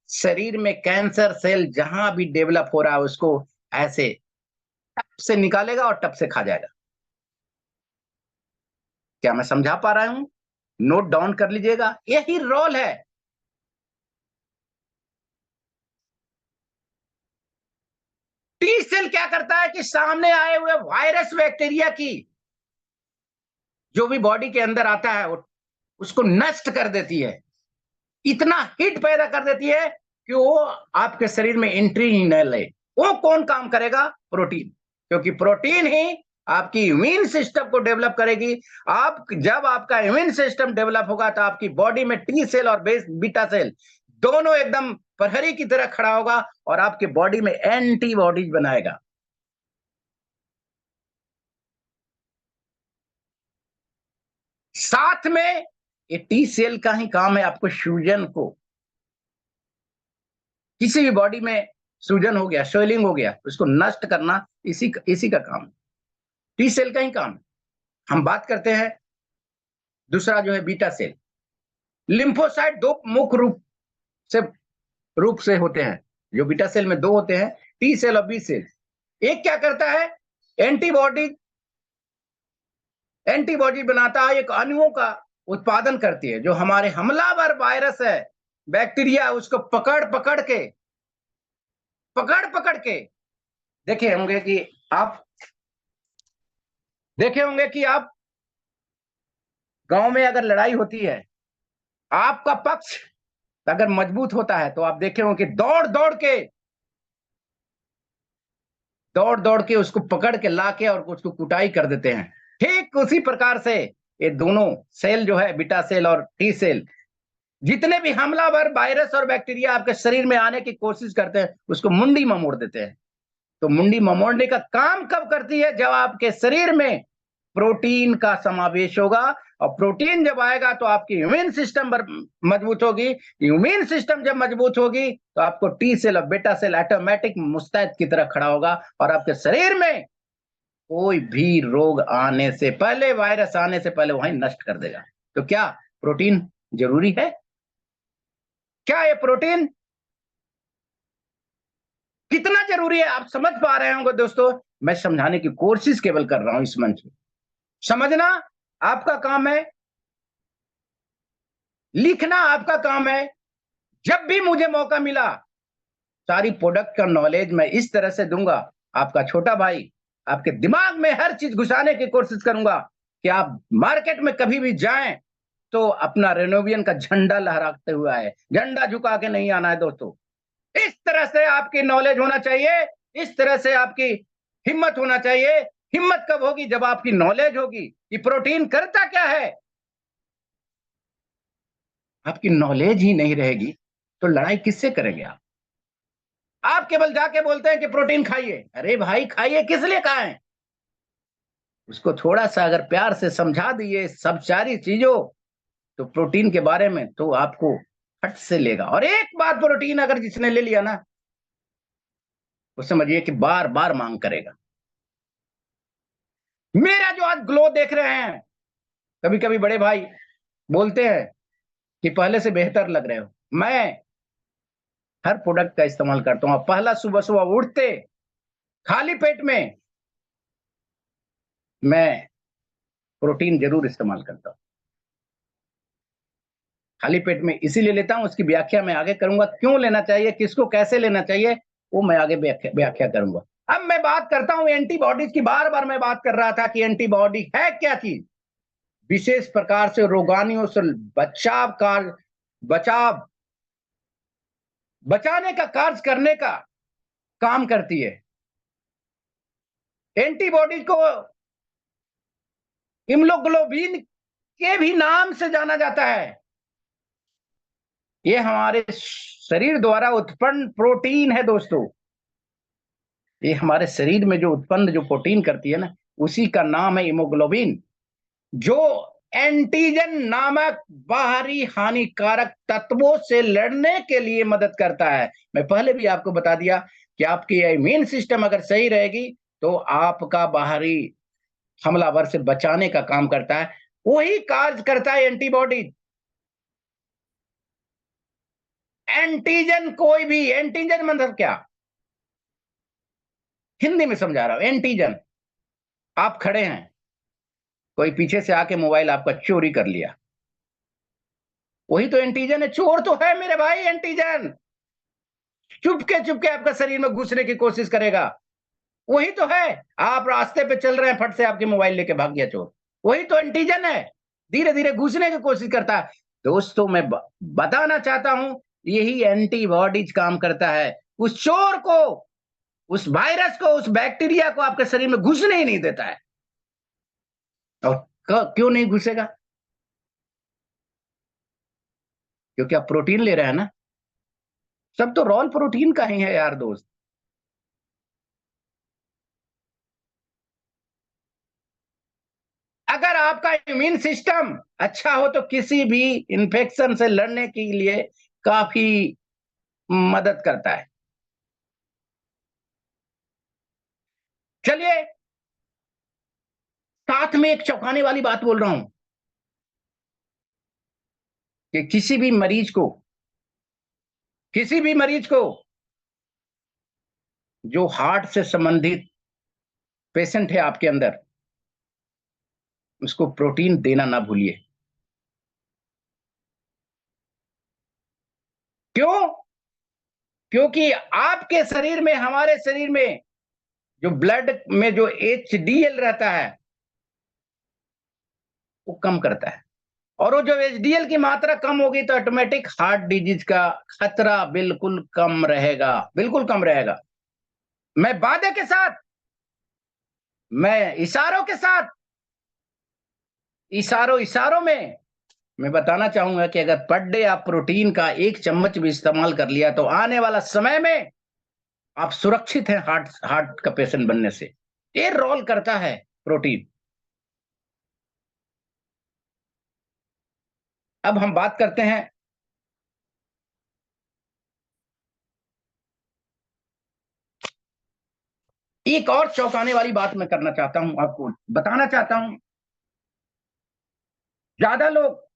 शरीर में कैंसर सेल जहां भी डेवलप हो रहा है उसको ऐसे टप से निकालेगा और टप से खा जाएगा। क्या मैं समझा पा रहा हूं? नोट डाउन कर लीजिएगा, यही रोल है। टी सेल क्या करता है कि सामने आए हुए वायरस, बैक्टीरिया की जो भी बॉडी के अंदर आता है उसको नष्ट कर देती है। इतना हिट पैदा कर देती है कि वो आपके शरीर में एंट्री ही न ले। वो कौन काम करेगा? प्रोटीन। क्योंकि प्रोटीन ही आपकी इम्यून सिस्टम को डेवलप करेगी। आप जब आपका इम्यून सिस्टम डेवलप होगा तो आपकी बॉडी में टी सेल और बीटा सेल दोनों एकदम प्रहरी की तरह खड़ा होगा और आपके बॉडी में एंटीबॉडीज बनाएगा। साथ में ये टी सेल का ही काम है आपको सूजन को, किसी भी बॉडी में सूजन हो गया, स्वेलिंग हो गया, उसको नष्ट करना इसी का काम है, टी सेल का ही काम है। हम बात करते हैं दूसरा जो है बीटा सेल। लिम्फोसाइट दो मुख्य से रूप से होते हैं, जो बीटा सेल में दो होते हैं, टी सेल और बी सेल। एक क्या करता है? एंटीबॉडी एंटीबॉडी बनाता है, एक अणुओं का उत्पादन करती है जो हमारे हमलावर वायरस है, बैक्टीरिया, उसको पकड़ पकड़ के आप देखे होंगे कि आप गांव में अगर लड़ाई होती है, आपका पक्ष तो अगर मजबूत होता है तो आप देखे हो कि दौड़ दौड़ के उसको पकड़ के लाके और उसको कुटाई कर देते हैं। ठीक उसी प्रकार से ये दोनों सेल जो है, बीटा सेल और टी सेल, जितने भी हमलावर वायरस और बैक्टीरिया आपके शरीर में आने की कोशिश करते हैं, उसको मुंडी में मोड़ देते हैं। तो मुंडी ममोड़ने का काम कब करती है? जब आपके शरीर में प्रोटीन का समावेश होगा, और प्रोटीन जब आएगा तो आपकी इम्यून सिस्टम मजबूत होगी। इम्यून सिस्टम जब मजबूत होगी तो आपको टी सेल और बेटा सेल ऑटोमेटिक मुस्तैद की तरह खड़ा होगा, और आपके शरीर में कोई भी रोग आने से पहले, वायरस आने से पहले वहीं नष्ट कर देगा। तो क्या प्रोटीन जरूरी है? क्या ये प्रोटीन कितना जरूरी है आप समझ पा रहे होंगे दोस्तों। मैं समझाने की कोशिश केवल कर रहा हूं इस मंच में। समझना आपका काम है, लिखना आपका काम है। जब भी मुझे मौका मिला, सारी प्रोडक्ट का नॉलेज मैं इस तरह से दूंगा, आपका छोटा भाई आपके दिमाग में हर चीज घुसाने की कोशिश करूंगा कि आप मार्केट में कभी भी जाएं तो अपना रेनोवियन का झंडा लहराते हुए आए, झंडा झुका के नहीं आना है दोस्तों। इस तरह से आपकी नॉलेज होना चाहिए, इस तरह से आपकी हिम्मत होना चाहिए। हिम्मत कब होगी? जब आपकी नॉलेज होगी कि प्रोटीन करता क्या है। आपकी नॉलेज ही नहीं रहेगी तो लड़ाई किससे करेंगे आप केवल जाके बोलते हैं कि प्रोटीन खाइए। अरे भाई, खाइए किस लिए खाएं? उसको थोड़ा सा अगर प्यार से समझा दिए सब सारी चीजों, तो प्रोटीन के बारे में तो आपको हट से लेगा। और एक बार प्रोटीन अगर जिसने ले लिया ना, वो समझिए कि बार बार मांग करेगा। मेरा जो आज ग्लो देख रहे हैं, कभी कभी बड़े भाई बोलते हैं कि पहले से बेहतर लग रहे हो। मैं हर प्रोडक्ट का इस्तेमाल करता हूं। पहला सुबह सुबह उठते खाली पेट में मैं प्रोटीन जरूर इस्तेमाल करता हूं। खाली पेट में इसीलिए लेता हूं, उसकी व्याख्या मैं आगे करूंगा। क्यों लेना चाहिए, किसको कैसे लेना चाहिए, वो मैं आगे व्याख्या करूंगा। अब मैं बात करता हूं एंटीबॉडीज की। बार बार मैं बात कर रहा था कि एंटीबॉडी है क्या चीज। विशेष प्रकार से रोगाणुओं से बचाव बचाने का कार्य करने का काम करती है। एंटीबॉडी को इम्यूनोग्लोबिन के भी नाम से जाना जाता है। ये हमारे शरीर द्वारा उत्पन्न प्रोटीन है दोस्तों। ये हमारे शरीर में जो उत्पन्न जो प्रोटीन करती है ना, उसी का नाम है हीमोग्लोबिन, जो एंटीजन नामक बाहरी हानिकारक तत्वों से लड़ने के लिए मदद करता है। मैं पहले भी आपको बता दिया कि आपकी इम्यून सिस्टम अगर सही रहेगी तो आपका बाहरी हमलावर से बचाने का काम करता है। वही कार्य करता है एंटीबॉडी। एंटीजन कोई भी, एंटीजन मतलब क्या, हिंदी में समझा रहा हूं। एंटीजन, आप खड़े हैं, कोई पीछे से आके मोबाइल आपका चोरी कर लिया, वही तो एंटीजन है। चोर तो है मेरे भाई एंटीजन, चुपके चुपके आपका शरीर में घुसने की कोशिश करेगा, वही तो है। आप रास्ते पे चल रहे हैं, फट से आपके मोबाइल लेके भाग गया चोर, वही तो एंटीजन है। धीरे धीरे घुसने की कोशिश करता है। दोस्तों मैं बताना चाहता हूं, यही एंटीबॉडीज काम करता है। उस चोर को, उस वायरस को, उस बैक्टीरिया को आपके शरीर में घुसने ही नहीं देता है। और क्यों नहीं घुसेगा? क्योंकि आप प्रोटीन ले रहे हैं ना। सब तो रॉल प्रोटीन का ही है यार दोस्त। अगर आपका इम्यून सिस्टम अच्छा हो तो किसी भी इंफेक्शन से लड़ने के लिए काफी मदद करता है। चलिए, साथ में एक चौंकाने वाली बात बोल रहा हूं कि किसी भी मरीज को जो हार्ट से संबंधित पेशेंट है आपके अंदर, उसको प्रोटीन देना ना भूलिए। क्यों? क्योंकि आपके शरीर में, हमारे शरीर में जो ब्लड में जो HDL रहता है, वो कम करता है। और वो जब एचडीएल की मात्रा कम होगी तो ऑटोमेटिक हार्ट डिजीज का खतरा बिल्कुल कम रहेगा, बिल्कुल कम रहेगा। मैं वादे के साथ, मैं इशारों के साथ, इशारों में मैं बताना चाहूंगा कि अगर पर डे आप प्रोटीन का 1 चम्मच भी इस्तेमाल कर लिया तो आने वाला समय में आप सुरक्षित हैं हार्ट हार्ट का पेशेंट बनने से। ये रोल करता है प्रोटीन। अब हम बात करते हैं एक और चौंकाने वाली बात मैं करना चाहता हूं, आपको बताना चाहता हूं। ज्यादा लोग,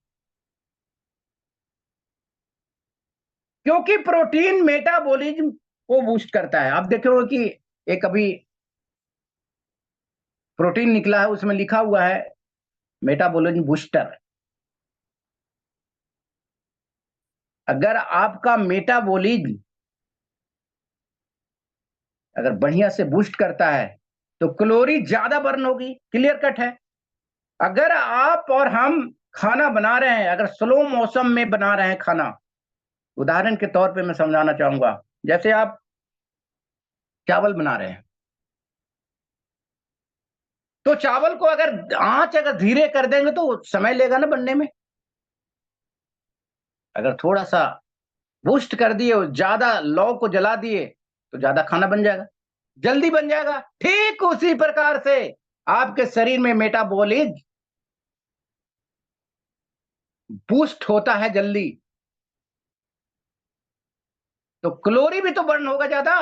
क्योंकि प्रोटीन मेटाबॉलिज्म को बूस्ट करता है। आप देखोगे कि एक अभी प्रोटीन निकला है, उसमें लिखा हुआ है मेटाबॉलिज्म बूस्टर। अगर आपका मेटाबॉलिज्म अगर बढ़िया से बूस्ट करता है तो कैलोरी ज्यादा बर्न होगी, क्लियर कट है। अगर आप और हम खाना बना रहे हैं, अगर स्लो मौसम में बना रहे हैं खाना, उदाहरण के तौर पे मैं समझाना चाहूंगा, जैसे आप चावल बना रहे हैं तो चावल को अगर आंच अगर धीरे कर देंगे तो समय लेगा ना बनने में। अगर थोड़ा सा बूस्ट कर दिए और ज्यादा लौ को जला दिए तो ज्यादा खाना बन जाएगा, जल्दी बन जाएगा। ठीक उसी प्रकार से आपके शरीर में मेटाबॉलिज्म बूस्ट होता है जल्दी, तो कैलोरी भी तो बर्न होगा ज्यादा।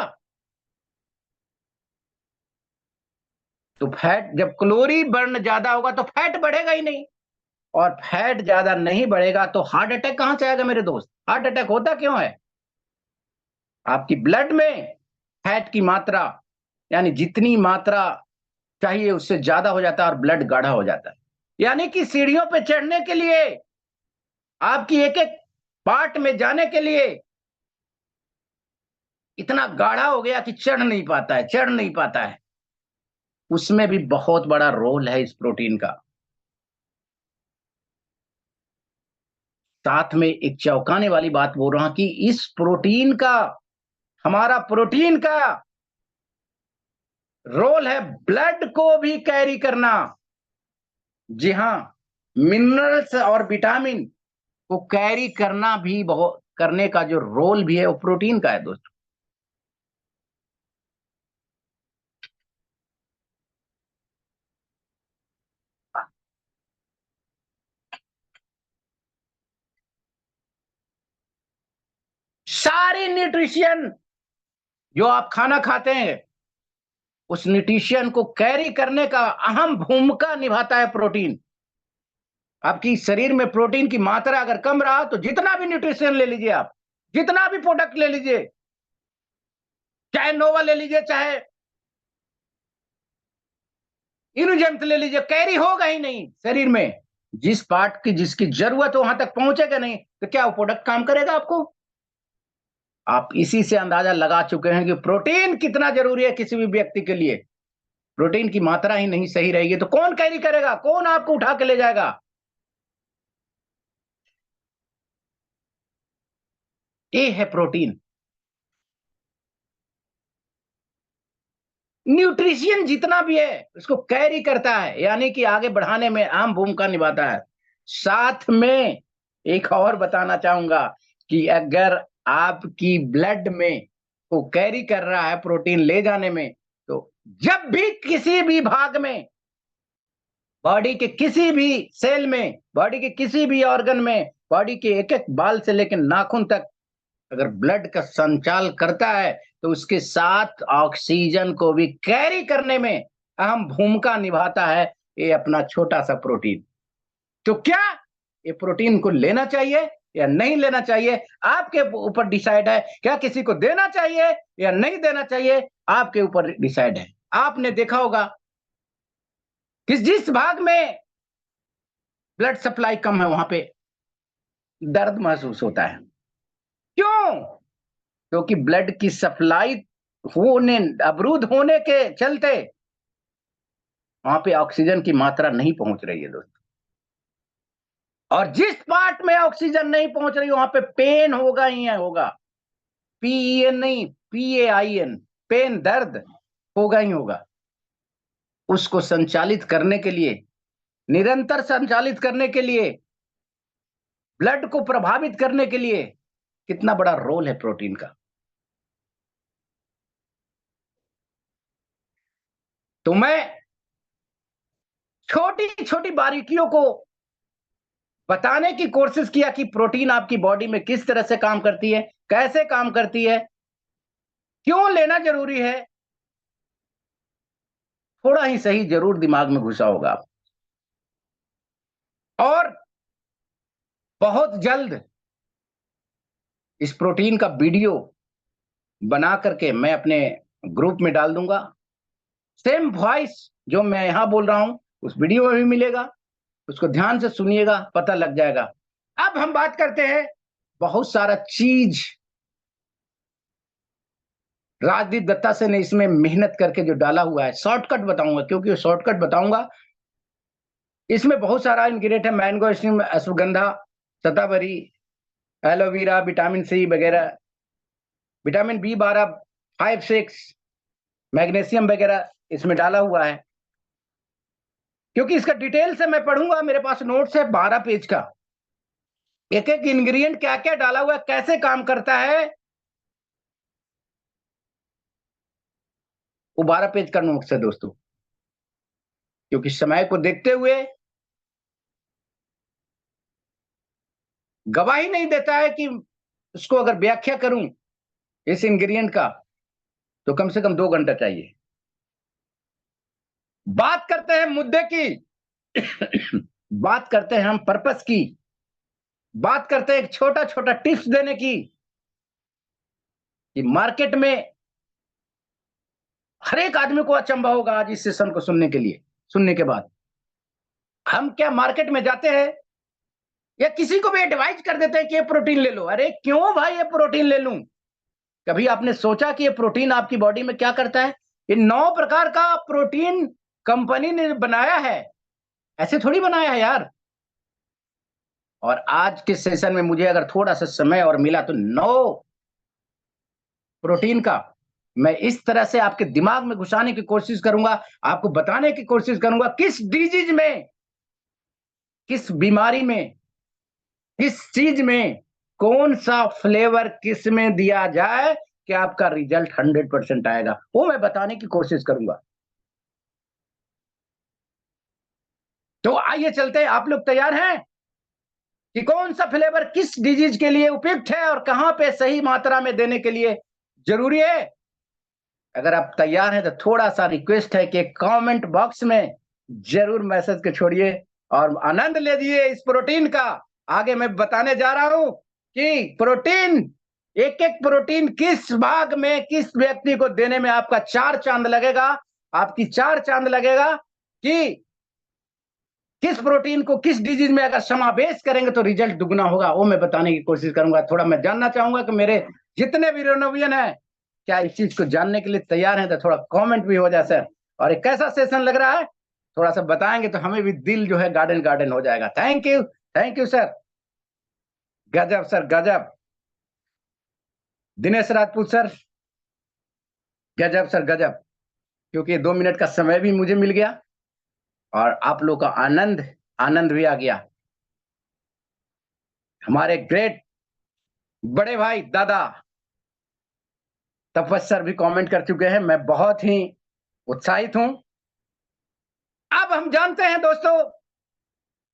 तो फैट, जब कैलोरी बर्न ज्यादा होगा तो फैट बढ़ेगा ही नहीं, और फैट ज्यादा नहीं बढ़ेगा तो हार्ट अटैक कहां से आएगा मेरे दोस्त? हार्ट अटैक होता क्यों है? आपकी ब्लड में फैट की मात्रा, यानी जितनी मात्रा चाहिए उससे ज्यादा हो जाता है और ब्लड गाढ़ा हो जाता है। यानी कि सीढ़ियों पे चढ़ने के लिए, आपकी एक एक पार्ट में जाने के लिए इतना गाढ़ा हो गया कि चढ़ नहीं पाता है, चढ़ नहीं पाता है। उसमें भी बहुत बड़ा रोल है इस प्रोटीन का। साथ में एक चौंकाने वाली बात बोल रहा हूं कि इस प्रोटीन का, हमारा प्रोटीन का रोल है ब्लड को भी कैरी करना। जी हां, मिनरल्स और विटामिन को कैरी करना भी बहुत, करने का जो रोल भी है वो प्रोटीन का है दोस्तों। सारे न्यूट्रिशन जो आप खाना खाते हैं, उस न्यूट्रिशन को कैरी करने का अहम भूमिका निभाता है प्रोटीन। आपकी शरीर में प्रोटीन की मात्रा अगर कम रहा तो जितना भी न्यूट्रिशन ले लीजिए आप, जितना भी प्रोडक्ट ले लीजिए, चाहे नोवा ले लीजिए, चाहे इनोजेंट ले लीजिए, कैरी होगा ही नहीं शरीर में। जिस पार्ट की जिसकी जरूरत वहां तक पहुंचेगा नहीं तो क्या वो प्रोडक्ट काम करेगा आपको? आप इसी से अंदाजा लगा चुके हैं कि प्रोटीन कितना जरूरी है किसी भी व्यक्ति के लिए। प्रोटीन की मात्रा ही नहीं सही रहेगी तो कौन कैरी करेगा, कौन आपको उठा के ले जाएगा? ये है प्रोटीन। न्यूट्रिशन जितना भी है उसको कैरी करता है, यानी कि आगे बढ़ाने में अहम भूमिका निभाता है। साथ में एक और बताना चाहूंगा कि अगर आपकी ब्लड में वो कैरी कर रहा है प्रोटीन ले जाने में, तो जब भी किसी भी भाग में, बॉडी के किसी भी सेल में, बॉडी के किसी भी ऑर्गन में, बॉडी के एक एक बाल से लेकर नाखून तक अगर ब्लड का संचाल करता है तो उसके साथ ऑक्सीजन को भी कैरी करने में अहम भूमिका निभाता है ये अपना छोटा सा प्रोटीन। तो क्या ये प्रोटीन को लेना चाहिए या नहीं लेना चाहिए, आपके ऊपर डिसाइड है। क्या किसी को देना चाहिए या नहीं देना चाहिए, आपके ऊपर डिसाइड है। आपने देखा होगा कि जिस भाग में ब्लड सप्लाई कम है वहां पे दर्द महसूस होता है। क्यों? क्योंकि ब्लड की सप्लाई होने, अवरुद्ध होने के चलते वहां पे ऑक्सीजन की मात्रा नहीं पहुंच रही है दोस्तों। और जिस पार्ट में ऑक्सीजन नहीं पहुंच रही वहां पे पेन होगा ही होगा, PEN नहीं, PAIN, पेन, दर्द होगा ही होगा। उसको संचालित करने के लिए, निरंतर संचालित करने के लिए, ब्लड को प्रभावित करने के लिए कितना बड़ा रोल है प्रोटीन का। तो मैं छोटी छोटी बारीकियों को बताने की कोशिश किया कि प्रोटीन आपकी बॉडी में किस तरह से काम करती है, कैसे काम करती है, क्यों लेना जरूरी है। थोड़ा ही सही जरूर दिमाग में घुसा होगा। और बहुत जल्द इस प्रोटीन का वीडियो बना करके मैं अपने ग्रुप में डाल दूंगा। सेम वॉइस जो मैं यहां बोल रहा हूं उस वीडियो में भी मिलेगा, उसको ध्यान से सुनिएगा, पता लग जाएगा। अब हम बात करते हैं, बहुत सारा चीज राजदीप दत्ता से ने इसमें मेहनत करके जो डाला हुआ है, शॉर्टकट बताऊंगा, क्योंकि शॉर्टकट बताऊंगा। इसमें बहुत सारा इंग्रेडिएंट है, मैंगो स्टीम, अश्वगंधा, शतावरी, एलोवेरा, विटामिन सी वगैरह, विटामिन B12, 5, 6, मैग्नीशियम वगैरह इसमें डाला हुआ है। क्योंकि इसका डिटेल से मैं पढ़ूंगा, मेरे पास नोट्स है 12 पेज का, एक एक इंग्रेडिएंट क्या क्या डाला हुआ है, कैसे काम करता है, वो 12 पेज का नोट्स है दोस्तों। क्योंकि समय को देखते हुए गवाही नहीं देता है कि उसको अगर व्याख्या करूं इस इंग्रेडिएंट का तो कम से कम 2 घंटा चाहिए। बात करते हैं मुद्दे की बात करते हैं हम पर्पस की, बात करते हैं एक छोटा छोटा टिप्स देने की, कि मार्केट में हर एक आदमी को अचंभा होगा आज इस सेशन को सुनने के बाद। हम क्या मार्केट में जाते हैं या किसी को भी एडवाइज कर देते हैं कि ये प्रोटीन ले लो। अरे क्यों भाई ये प्रोटीन ले लूं? कभी आपने सोचा कि ये प्रोटीन आपकी बॉडी में क्या करता है? ये 9 प्रकार का प्रोटीन कंपनी ने बनाया है, ऐसे थोड़ी बनाया है यार। और आज के सेशन में मुझे अगर थोड़ा सा समय और मिला तो 9 प्रोटीन का मैं इस तरह से आपके दिमाग में घुसाने की कोशिश करूंगा, आपको बताने की कोशिश करूंगा किस डिजीज में, किस बीमारी में, किस चीज में कौन सा फ्लेवर किस में दिया जाए कि आपका रिजल्ट 100% आएगा, वो मैं बताने की कोशिश करूंगा। तो आइए चलते हैं, आप लोग तैयार हैं कि कौन सा फ्लेवर किस डिजीज के लिए उपयुक्त है और कहां पे सही मात्रा में देने के लिए जरूरी है? अगर आप तैयार हैं तो थोड़ा सा रिक्वेस्ट है कि कमेंट बॉक्स में जरूर मैसेज के छोड़िए और आनंद लीजिए इस प्रोटीन का। आगे मैं बताने जा रहा हूं कि प्रोटीन, एक एक प्रोटीन किस भाग में किस व्यक्ति को देने में आपका 4 चांद लगेगा, आपकी 4 चांद लगेगा कि किस प्रोटीन को किस डिजीज में अगर समावेश करेंगे तो रिजल्ट दुगना होगा, वो मैं बताने की कोशिश करूंगा। थोड़ा मैं जानना चाहूंगा कि मेरे जितने भी रेनोवियन है क्या इस चीज को जानने के लिए तैयार हैं, तो थोड़ा कमेंट भी हो जाए सर। और एक कैसा सेशन लग रहा है थोड़ा सा बताएंगे तो हमें भी दिल जो है गार्डन गार्डन हो जाएगा। थैंक यू सर, गजब सर गजब। दिनेश राजपूत सर, गजब सर गजब। क्योंकि 2 मिनट का समय भी मुझे मिल गया और आप लोग का आनंद भी आ गया। हमारे ग्रेट बड़े भाई दादा तपस सर भी कमेंट कर चुके हैं, मैं बहुत ही उत्साहित हूं। अब हम जानते हैं दोस्तों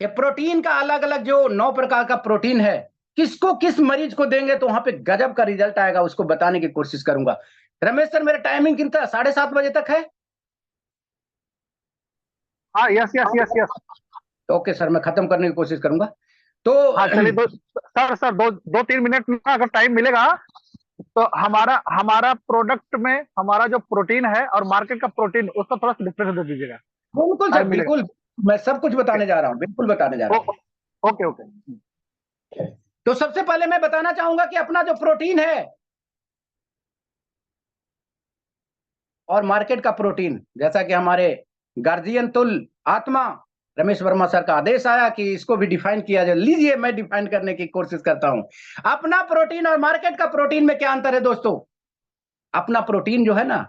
कि प्रोटीन का अलग अलग जो 9 प्रकार का प्रोटीन है, किसको किस मरीज को देंगे तो वहां पे गजब का रिजल्ट आएगा, उसको बताने की कोशिश करूंगा। रमेश सर, मेरा टाइमिंग कितना 7:30 बजे तक है? हाँ, yes yes yes yes. Okay sir, मैं खत्म करने की कोशिश करूंगा। तो हाँ चलिए, सर 2-3 मिनट में अगर टाइम मिलेगा तो हमारा हमारा प्रोडक्ट में हमारा जो प्रोटीन है और मार्केट का प्रोटीन, उसका थोड़ा सा डिफरेंस दे दीजिएगा। बिल्कुल सर, टाइम मिलेगा? बिल्कुल, मैं सब कुछ बताने जा रहा हूं, बिल्कुल बताने जा रहा हूं। Okay okay. तो सबसे पहले मैं बताना चाहूंगा कि अपना जो प्रोटीन है और मार्केट का प्रोटीन, जैसा कि हमारे गार्जियन तुल आत्मा रमेश वर्मा सर का आदेश आया कि इसको भी डिफाइन किया जाए। लीजिए मैं डिफाइन करने की कोशिश करता हूं। अपना प्रोटीन और मार्केट का प्रोटीन में क्या अंतर है दोस्तों? अपना प्रोटीन जो है ना,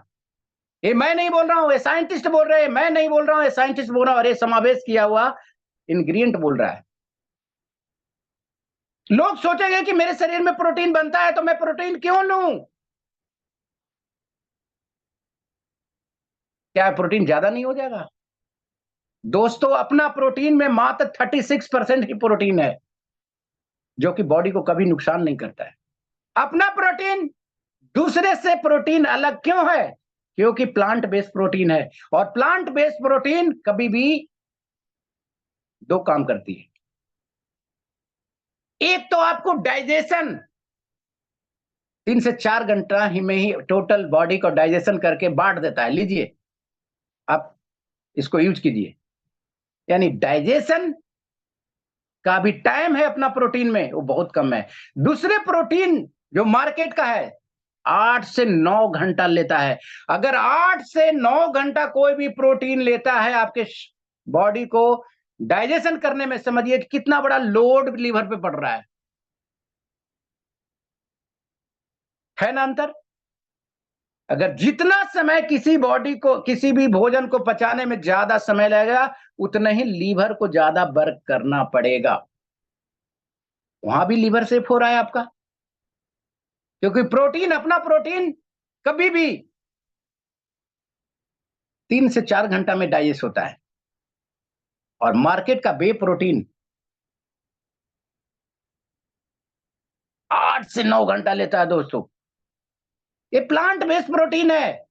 ये मैं नहीं बोल रहा हूं, ये साइंटिस्ट बोल रहे हैं, मैं नहीं बोल रहा हूं, ये साइंटिस्ट बोल रहा हूं, और ये समावेश किया हुआ इंग्रेडिएंट बोल रहा है। लोग सोचेंगे कि मेरे शरीर में प्रोटीन बनता है तो मैं प्रोटीन क्यों लूं? क्या प्रोटीन ज्यादा नहीं हो जाएगा? दोस्तों अपना प्रोटीन में मात्र 36% ही प्रोटीन है, जो कि बॉडी को कभी नुकसान नहीं करता है। अपना प्रोटीन दूसरे से प्रोटीन अलग क्यों है? क्योंकि प्लांट बेस्ड प्रोटीन है, और प्लांट बेस्ड प्रोटीन कभी भी दो काम करती है। एक तो आपको डाइजेशन 3 से 4 घंटा ही में ही टोटल बॉडी को डाइजेशन करके बांट देता है। लीजिए आप इसको यूज कीजिए, यानी डाइजेशन का भी टाइम है अपना प्रोटीन में वो बहुत कम है। दूसरे प्रोटीन जो मार्केट का है 8 से 9 घंटा लेता है। अगर 8 से 9 घंटा कोई भी प्रोटीन लेता है आपके बॉडी को डाइजेशन करने में, समझिए कि कितना बड़ा लोड लीवर पे पड़ रहा है ना अंतर? अगर जितना समय किसी बॉडी को किसी भी भोजन को पचाने में ज्यादा समय लगेगा, उतना ही लीवर को ज्यादा वर्क करना पड़ेगा। वहां भी लीवर सेफ हो रहा है आपका, क्योंकि प्रोटीन अपना प्रोटीन कभी भी 3 से 4 घंटा में डाइजेस्ट होता है, और मार्केट का बे प्रोटीन 8 से 9 घंटा लेता है दोस्तों। ये प्लांट बेस्ड प्रोटीन है,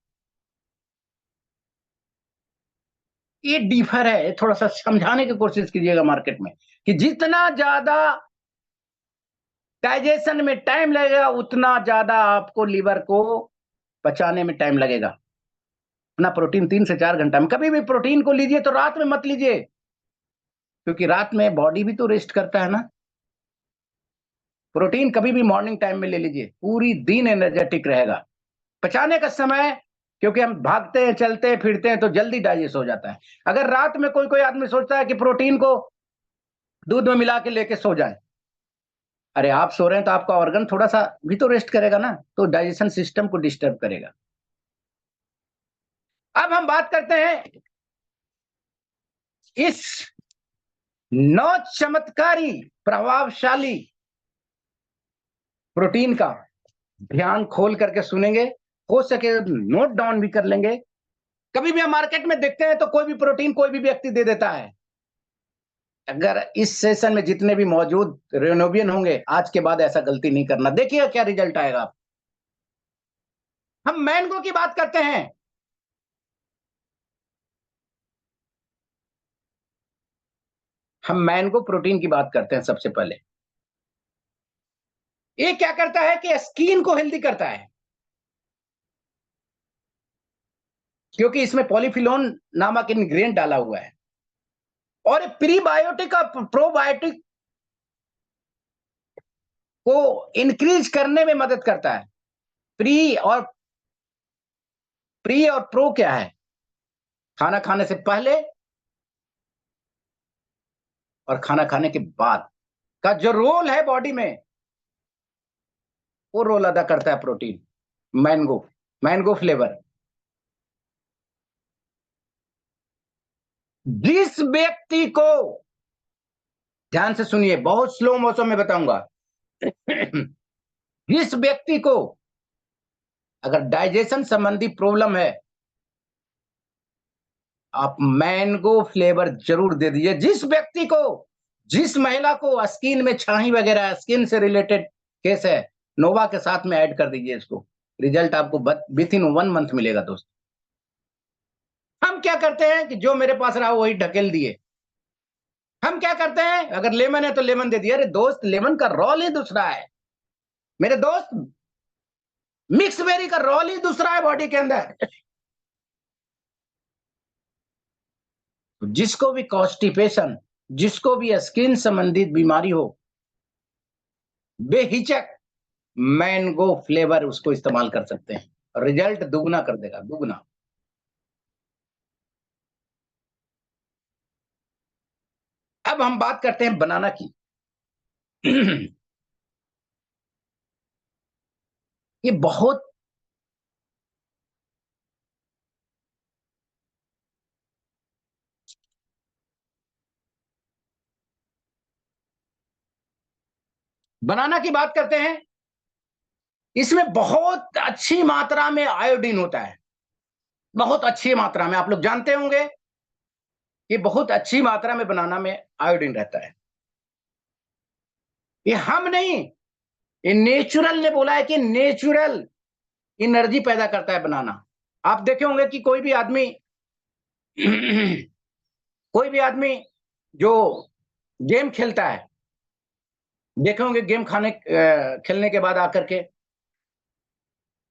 ये डिफर है। थोड़ा सा समझाने की कोशिश कीजिएगा मार्केट में कि जितना ज्यादा डाइजेशन में टाइम लगेगा उतना ज्यादा आपको लीवर को पचाने में टाइम लगेगा। अपना प्रोटीन 3 से 4 घंटा में। कभी भी प्रोटीन को लीजिए तो रात में मत लीजिए, क्योंकि रात में बॉडी भी तो रेस्ट करता है ना। प्रोटीन कभी भी मॉर्निंग टाइम में ले लीजिए, पूरी दिन एनर्जेटिक रहेगा। पचाने का समय, क्योंकि हम भागते हैं चलते हैं फिरते हैं तो जल्दी डाइजेस्ट हो जाता है। अगर रात में कोई कोई आदमी सोचता है कि प्रोटीन को दूध में मिला के लेके सो जाए, अरे आप सो रहे हैं तो आपका ऑर्गन थोड़ा सा भी तो रेस्ट करेगा ना, तो डाइजेशन सिस्टम को डिस्टर्ब करेगा। अब हम बात करते हैं इस 9 चमत्कारी प्रभावशाली प्रोटीन का। ध्यान खोल करके सुनेंगे, हो सके नोट डाउन भी कर लेंगे। कभी भी हम मार्केट में देखते हैं तो कोई भी प्रोटीन कोई भी व्यक्ति दे देता है। अगर इस सेशन में जितने भी मौजूद रेनोवियन होंगे, आज के बाद ऐसा गलती नहीं करना। देखिएगा क्या रिजल्ट आएगा। हम मैंगो की बात करते हैं। हम मैंगो प्रोटीन की बात करते हैं सबसे पहले। ये क्या करता है कि स्किन को हेल्दी करता है, क्योंकि इसमें पॉलीफिनोल नामक इंग्रेडिएंट डाला हुआ है, और प्रीबायोटिक और प्रोबायोटिक को इंक्रीज करने में मदद करता है। प्री और प्रो क्या है? खाना खाने से पहले और खाना खाने के बाद का जो रोल है बॉडी में, वो रोल अदा करता है प्रोटीन। Mango flavour. जिस व्यक्ति को, ध्यान से सुनिए, बहुत स्लो मोशन में बताऊंगा। जिस व्यक्ति को अगर डाइजेशन संबंधी प्रॉब्लम है, आप मैंगो फ्लेवर जरूर दे दीजिए। जिस व्यक्ति को, जिस महिला को स्किन में छाई वगैरह, स्किन से रिलेटेड केस है, नोवा के साथ में ऐड कर दीजिए इसको। रिजल्ट आपको विद इन 1 मंथ मिलेगा दोस्त। हम क्या करते हैं कि जो मेरे पास रहा वही ढकेल दिए। हम क्या करते हैं, अगर लेमन है तो लेमन दे दिया। अरे दोस्त, लेमन का रोल ही दूसरा है मेरे दोस्त। मिक्स बेरी का रोल ही दूसरा है बॉडी के अंदर। जिसको भी कॉन्स्टिपेशन, जिसको भी स्किन संबंधित बीमारी हो, बेहिचक मैंगो फ्लेवर उसको इस्तेमाल कर सकते हैं। रिजल्ट दुगना कर देगा, दुगना। अब हम बात करते हैं बनाना की। ये बहुत बनाना की बात करते हैं, इसमें बहुत अच्छी मात्रा में आयोडीन होता है, बहुत अच्छी मात्रा में। आप लोग जानते होंगे कि बहुत अच्छी मात्रा में बनाना में आयोडीन रहता है। ये हम नहीं, ये नेचुरल ने बोला है कि नेचुरल एनर्जी पैदा करता है बनाना। आप देखे होंगे कि कोई भी आदमी कोई भी आदमी जो गेम खेलता है, देखे होंगे गेम खेलने के बाद आकर के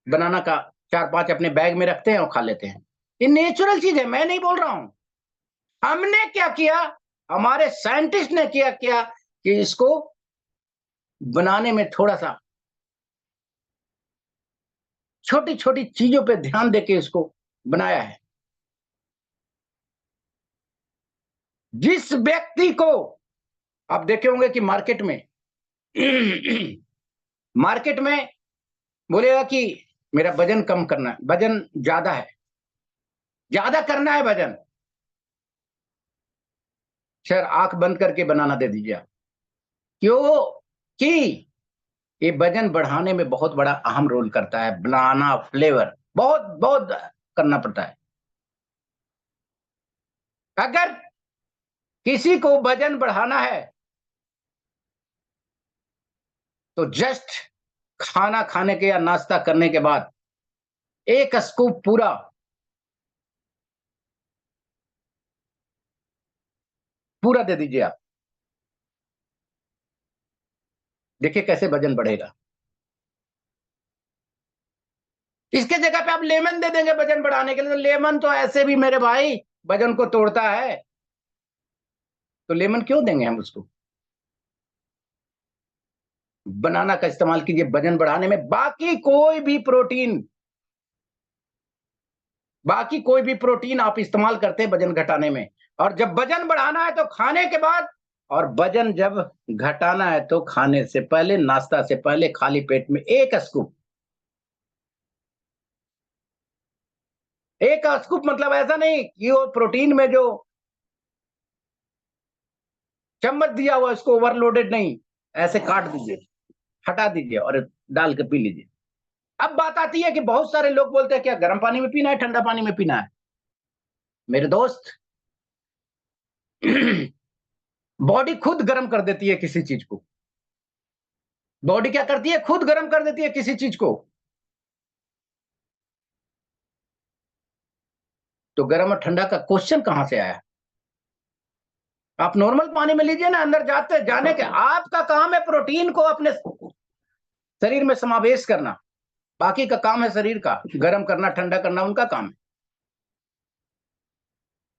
बनाना का 4-5 अपने बैग में रखते हैं और खा लेते हैं। ये नेचुरल चीज है, मैं नहीं बोल रहा हूं। हमने क्या किया, हमारे साइंटिस्ट ने क्या किया कि इसको बनाने में थोड़ा सा छोटी छोटी चीजों पे ध्यान देके इसको बनाया है। जिस व्यक्ति को आप देखे होंगे कि मार्केट में मार्केट में बोलेगा कि मेरा वजन कम करना है, वजन ज्यादा है, ज्यादा करना है वजन, सर आंख बंद करके बनाना दे दीजिए आप। क्यों कि ये वजन बढ़ाने में बहुत बड़ा अहम रोल करता है। बनाना फ्लेवर बहुत बहुत करना पड़ता है। अगर किसी को वजन बढ़ाना है तो जस्ट खाना खाने के या नाश्ता करने के बाद एक स्कूप पूरा दे दीजिए आप, देखिए कैसे वजन बढ़ेगा। इसके जगह पे आप लेमन दे देंगे वजन बढ़ाने के लिए, तो लेमन तो ऐसे भी मेरे भाई वजन को तोड़ता है, तो लेमन क्यों देंगे हम उसको। बनाना का इस्तेमाल कीजिए वजन बढ़ाने में। बाकी कोई भी प्रोटीन आप इस्तेमाल करते हैं वजन घटाने में। और जब वजन बढ़ाना है तो खाने के बाद, और वजन जब घटाना है तो खाने से पहले, नाश्ता से पहले खाली पेट में एक स्कूप मतलब ऐसा नहीं कि वो प्रोटीन में जो चम्मच दिया हुआ उसको ओवरलोडेड नहीं, ऐसे काट दीजिए, हटा दीजिए और डाल के पी लीजिए। अब बात आती है कि बहुत सारे लोग बोलते हैं क्या गर्म पानी में पीना है, ठंडा पानी में पीना है। मेरे दोस्त, बॉडी खुद गर्म कर देती है किसी चीज को। बॉडी क्या करती है, खुद गर्म कर देती है किसी चीज को। तो गर्म और ठंडा का क्वेश्चन कहां से आया। आप नॉर्मल पानी में लीजिए ना, अंदर जाने के आपका काम है प्रोटीन को अपने शरीर में समावेश करना। बाकी का काम है शरीर का, गर्म करना ठंडा करना उनका काम है।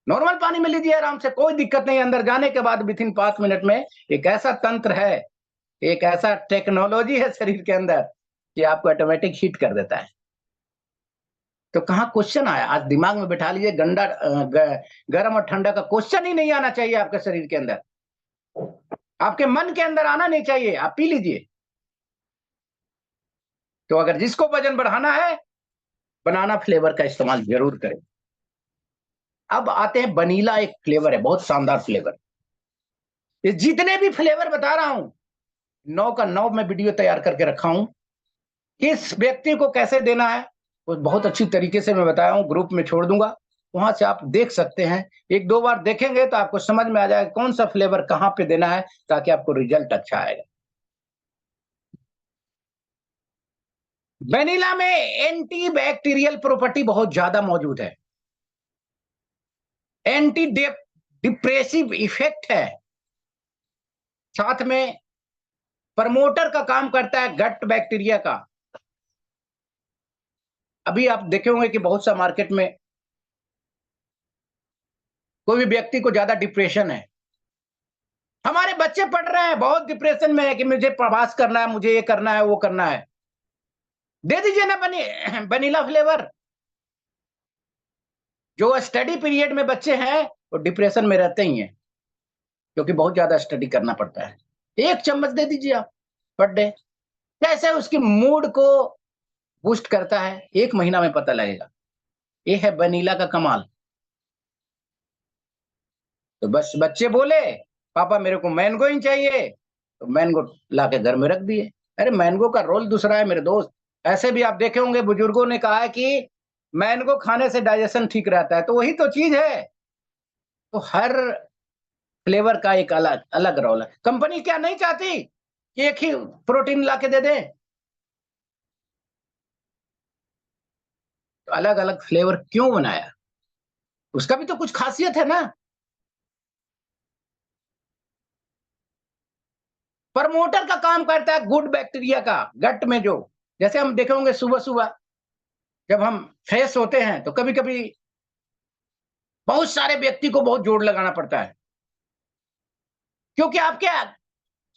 नॉर्मल पानी में लीजिए आराम से, कोई दिक्कत नहीं। अंदर जाने के बाद विथिन 5 मिनट में एक ऐसा तंत्र है, एक ऐसा टेक्नोलॉजी है शरीर के अंदर कि आपको ऑटोमेटिक हीट कर देता है। तो कहां क्वेश्चन आया, आज दिमाग में बिठा लीजिए। गर्म और ठंडा का क्वेश्चन ही नहीं आना चाहिए आपके शरीर के अंदर, आपके मन के अंदर आना नहीं चाहिए। आप पी लीजिए। तो अगर जिसको वजन बढ़ाना है, बनाना फ्लेवर का इस्तेमाल जरूर करें। अब आते हैं वनीला, एक फ्लेवर है, बहुत शानदार फ्लेवर। ये जितने भी फ्लेवर बता रहा हूं, 9 का 9 मैं वीडियो तैयार करके रखा हूं। किस व्यक्ति को कैसे देना है वो बहुत अच्छी तरीके से मैं बताया हूं, ग्रुप में छोड़ दूंगा, वहां से आप देख सकते हैं। 1-2 बार देखेंगे तो आपको समझ में आ जाएगा कौन सा फ्लेवर कहां पे देना है, ताकि आपको रिजल्ट अच्छा आएगा। वेनिला में एंटी बैक्टीरियल प्रॉपर्टी बहुत ज्यादा मौजूद है, एंटी डिप्रेसिव इफेक्ट है, साथ में प्रमोटर का काम करता है गट बैक्टीरिया का। अभी आप देखे होंगे कि बहुत सा मार्केट में कोई भी व्यक्ति को ज्यादा डिप्रेशन है, हमारे बच्चे पढ़ रहे हैं बहुत डिप्रेशन में है कि मुझे प्रवास करना है, मुझे ये करना है, वो करना है, दे दीजिए ना वनीला फ्लेवर। जो स्टडी पीरियड में बच्चे हैं वो डिप्रेशन में रहते ही हैं, क्योंकि बहुत ज्यादा स्टडी करना पड़ता है। 1 चम्मच दे दीजिए आप पर डे। कैसे उसकी मूड को बूस्ट करता है 1 महीना में पता लगेगा। ये है वनीला का कमाल। तो बस बच्चे बोले पापा मेरे को मैंगो ही चाहिए, तो मैंगो लाके घर में रख दिए। अरे मैंगो का रोल दूसरा है मेरे दोस्त। ऐसे भी आप देखे होंगे बुजुर्गों ने कहा है कि मैंगो खाने से डाइजेशन ठीक रहता है, तो वही तो चीज है। तो हर फ्लेवर का एक अलग अलग रोल है। कंपनी क्या नहीं चाहती कि एक ही प्रोटीन लाके दे दें? तो अलग अलग फ्लेवर क्यों बनाया? उसका भी तो कुछ खासियत है ना। प्रमोटर का काम करता है गुड बैक्टीरिया का गट में। जो जैसे हम देखे होंगे सुबह सुबह जब हम फ्रेश होते हैं तो कभी कभी बहुत सारे व्यक्ति को बहुत जोर लगाना पड़ता है, क्योंकि आपके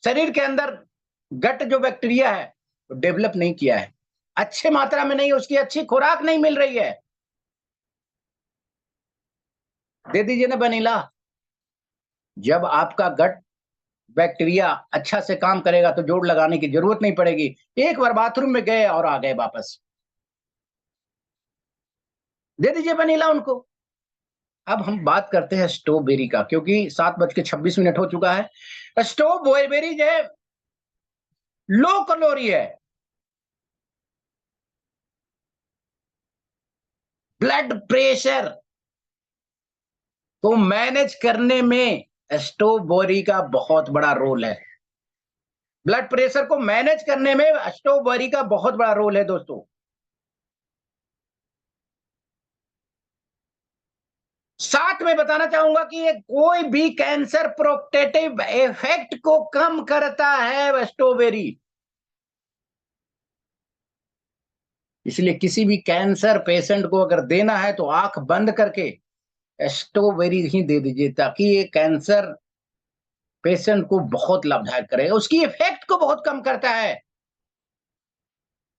शरीर के अंदर गट जो बैक्टीरिया है वो डेवलप नहीं किया है, अच्छे मात्रा में नहीं, उसकी अच्छी खुराक नहीं मिल रही है। दे दीजिए ना वनीला। जब आपका गट बैक्टीरिया अच्छा से काम करेगा तो जोड़ लगाने की जरूरत नहीं पड़ेगी। एक बार बाथरूम में गए और आ गए वापस। दे दीजिए वनीला उनको। अब हम बात करते हैं स्ट्रॉबेरी का, क्योंकि 7:26 हो चुका है। स्ट्रॉबेरी जो है लो कैलोरी है। ब्लड प्रेशर को मैनेज करने में स्ट्रॉबेरी का बहुत बड़ा रोल है। ब्लड प्रेशर को मैनेज करने में स्ट्रॉबेरी का बहुत बड़ा रोल है दोस्तों। साथ में बताना चाहूंगा कि ये कोई भी कैंसर प्रोटेक्टिव इफेक्ट को कम करता है स्ट्रॉबेरी। इसलिए किसी भी कैंसर पेशेंट को अगर देना है तो आंख बंद करके स्ट्रॉबेरी ही दे दीजिए, ताकि ये कैंसर पेशेंट को बहुत लाभदायक करेगा, उसकी इफेक्ट को बहुत कम करता है।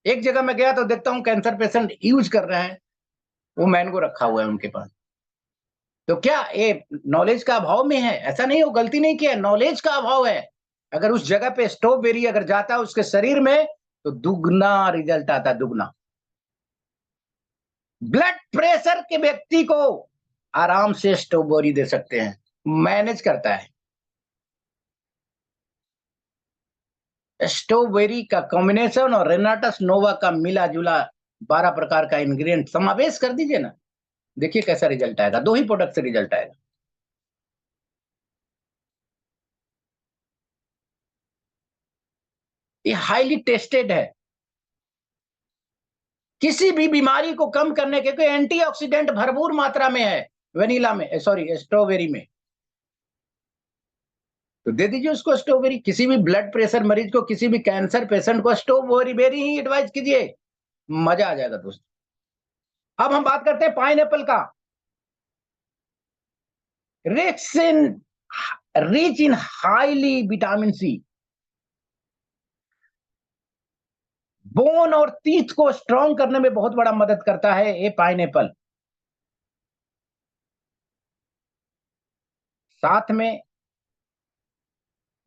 एक जगह मैं गया तो देखता हूं कैंसर पेशेंट यूज कर रहे हैं, वो मैंगो रखा हुआ है उनके पास। तो क्या ये नॉलेज का अभाव में है? ऐसा नहीं, वो गलती नहीं किया, नॉलेज का अभाव है। अगर उस जगह पे स्ट्रॉबेरी अगर जाता है उसके शरीर में तो दुगना रिजल्ट आता, दुगना। ब्लड प्रेशर के व्यक्ति को आराम से स्ट्रॉबेरी दे सकते हैं, मैनेज करता है। स्ट्रॉबेरी का कॉम्बिनेशन और रेनाटस नोवा का मिला जुला 12 प्रकार का इंग्रेडिएंट समावेश कर दीजिए ना, देखिए कैसा रिजल्ट आएगा। 2 ही प्रोडक्ट से रिजल्ट आएगा। ये हाईली टेस्टेड है। किसी भी बीमारी को कम करने के, क्योंकि एंटीऑक्सीडेंट भरपूर मात्रा में है वनीला में, सॉरी स्ट्रॉबेरी में। तो दे दीजिए उसको स्ट्रॉबेरी। किसी भी ब्लड प्रेशर मरीज को, किसी भी कैंसर पेशेंट को स्ट्रॉबेरी बेरी ही एडवाइस कीजिए, मजा आ जाएगा दोस्तों। अब हम बात करते हैं पाइनएप्पल का। Rich in rich in highly vitamin C, bone और टीथ को स्ट्रांग करने में बहुत बड़ा मदद करता है ये पाइनएप्पल। साथ में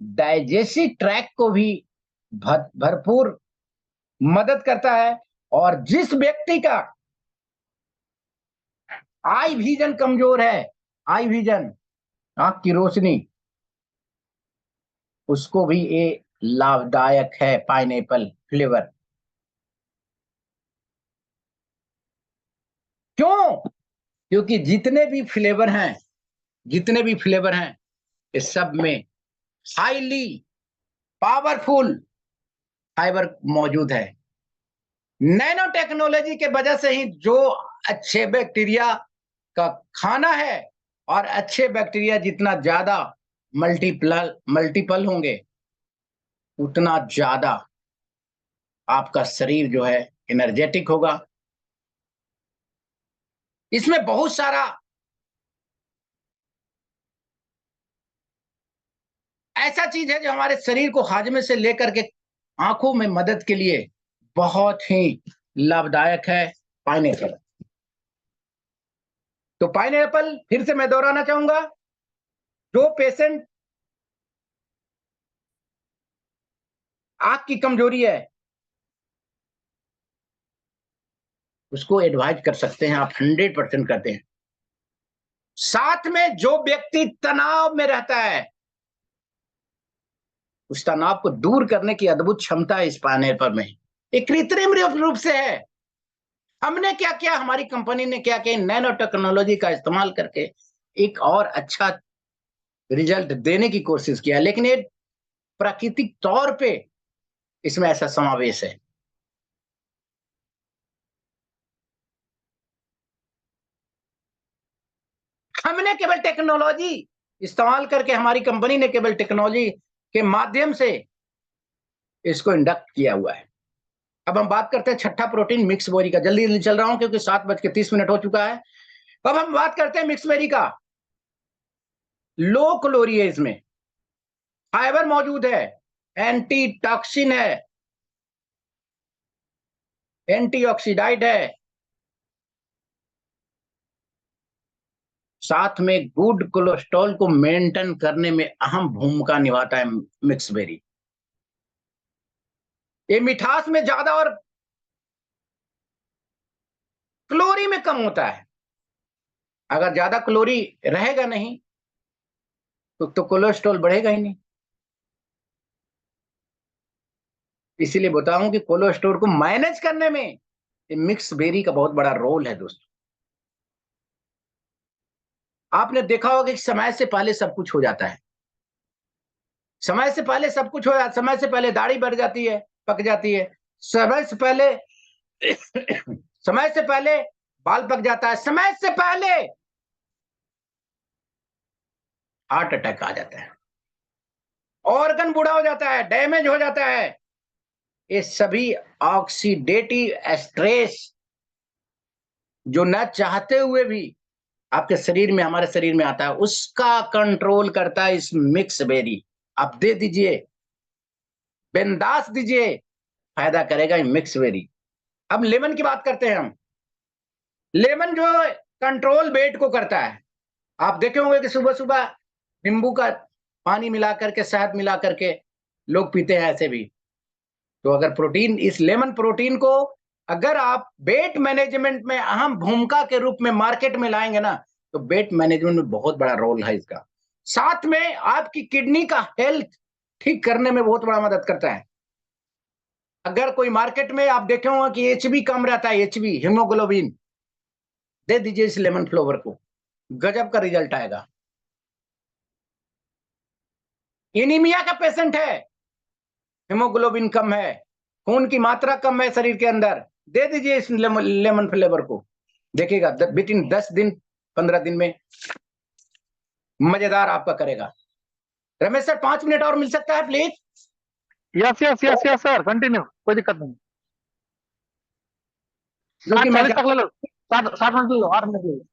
डाइजेस्टिव ट्रैक को भी भरपूर मदद करता है। और जिस व्यक्ति का आई विजन कमजोर है, आई विजन, आंख की रोशनी, उसको भी ये लाभदायक है पाइनएप्पल फ्लेवर। क्यों? क्योंकि जितने भी फ्लेवर हैं इस सब में हाईली पावरफुल फाइबर मौजूद है। नैनो टेक्नोलॉजी के वजह से ही जो अच्छे बैक्टीरिया का खाना है, और अच्छे बैक्टीरिया जितना ज्यादा मल्टीपल होंगे उतना ज्यादा आपका शरीर जो है एनर्जेटिक होगा। इसमें बहुत सारा ऐसा चीज है जो हमारे शरीर को हाजमे से लेकर के आंखों में मदद के लिए बहुत ही लाभदायक है पाइनएप्पल। तो पाइनएप्पल फिर से मैं दोहराना चाहूंगा, जो पेशेंट आंख की कमजोरी है, उसको एडवाइज कर सकते हैं आप, 100% करते हैं। साथ में जो व्यक्ति तनाव में रहता है, उस तनाव को दूर करने की अद्भुत क्षमता इस पाइनएप्पल में, एक कृत्रिम रूप से है। हमने क्या किया, हमारी कंपनी ने क्या किया, नैनो टेक्नोलॉजी का इस्तेमाल करके एक और अच्छा रिजल्ट देने की कोशिश किया, लेकिन ये प्राकृतिक तौर पे इसमें ऐसा समावेश है। हमने केवल टेक्नोलॉजी इस्तेमाल करके, हमारी कंपनी ने केवल टेक्नोलॉजी के माध्यम से इसको इंडक्ट किया हुआ है। अब हम बात करते हैं छठा प्रोटीन मिक्स बेरी का। जल्दी जल्दी चल रहा हूं क्योंकि 7:30 हो चुका है। अब हम बात करते हैं मिक्स बेरी का। लो कैलोरी है, इसमें फाइबर मौजूद है, एंटी टॉक्सिन है, एंटीऑक्सीडाइड है, साथ में गुड कोलेस्ट्रॉल को मेंटेन करने में अहम भूमिका निभाता है मिक्स बेरी। ये मिठास में ज्यादा और कैलोरी में कम होता है। अगर ज्यादा कैलोरी रहेगा नहीं तो कोलेस्ट्रॉल बढ़ेगा ही नहीं। इसीलिए बताऊं कि कोलेस्ट्रॉल को मैनेज करने में ये मिक्स बेरी का बहुत बड़ा रोल है दोस्तों। आपने देखा होगा कि समय से पहले सब कुछ हो जाता है, समय से पहले सब कुछ हो जाता, समय से पहले दाढ़ी बढ़ जाती है, पक जाती है, समय से पहले समय से पहले बाल पक जाता है, समय से पहले हार्ट अटैक आ जाता है, ऑर्गन बूढ़ा हो जाता है, डैमेज हो जाता है। ये सभी ऑक्सीडेटिव स्ट्रेस जो न चाहते हुए भी आपके शरीर में, हमारे शरीर में आता है, उसका कंट्रोल करता है इस मिक्स बेरी। आप दे दीजिए, बिंदास दीजिए, फायदा करेगा ये मिक्स बेरी। अब लेमन की बात करते हैं हम। लेमन जो कंट्रोल वेट को करता है, आप देखे होंगे कि सुबह सुबह नींबू का पानी मिला करके, शहद मिला करके लोग पीते हैं ऐसे भी। तो अगर प्रोटीन, इस लेमन प्रोटीन को अगर आप वेट मैनेजमेंट में अहम भूमिका के रूप में मार्केट में लाएंगे ना, तो वेट मैनेजमेंट में बहुत बड़ा रोल है इसका। साथ में आपकी किडनी का हेल्थ ठीक करने में बहुत बड़ा मदद करता है। अगर कोई मार्केट में आप देखे होंगे कि एचबी कम रहता है, एचबी हीमोग्लोबिन, दे दीजिए इस लेमन फ्लेवर को, गजब का रिजल्ट आएगा। एनीमिया का पेशेंट है, हीमोग्लोबिन कम है, खून की मात्रा कम है शरीर के अंदर, दे दीजिए इस लेमन फ्लेवर को, देखिएगा विदिन 10 दिन 15 दिन में मजेदार आपका करेगा। रमेश सर 5 मिनट और मिल सकता है please? Yes yes yes yes sir, continue, कोई दिक्कत नहीं। क्योंकि 7:40 तक ले लो, 7 मिनट ले लो, 8 मिनट ले लो।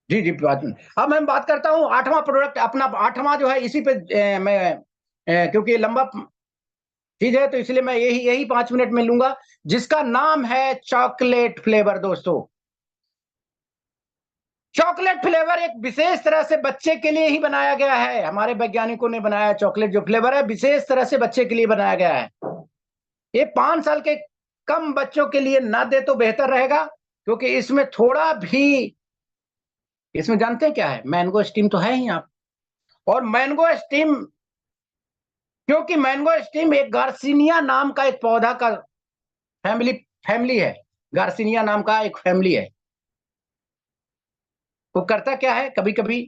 जी जी 5 मिनट। अब मैं बात करता हूँ आठवां प्रोडक्ट अपना, आठवां जो है इसी पे क्योंकि ये लंबा चीज है तो इसलिए मैं यही यही 5 मिनट में लूंगा, जिसका नाम है चॉकलेट फ्लेवर। दोस्तों, चॉकलेट फ्लेवर एक विशेष तरह से बच्चे के लिए ही बनाया गया है, हमारे वैज्ञानिकों ने बनाया। चॉकलेट जो फ्लेवर है विशेष तरह से बच्चे के लिए बनाया गया है। ये 5 साल के कम बच्चों के लिए ना दे तो बेहतर रहेगा, क्योंकि इसमें थोड़ा भी, इसमें जानते हैं क्या है, मैंगो स्टीम तो है ही आप। और मैंगो स्टीम, क्योंकि मैंगो स्टीम एक गार्सिनिया नाम का एक पौधा का फैमिली फैमिली है, गार्सिनिया नाम का एक फैमिली है। वो करता क्या है, कभी कभी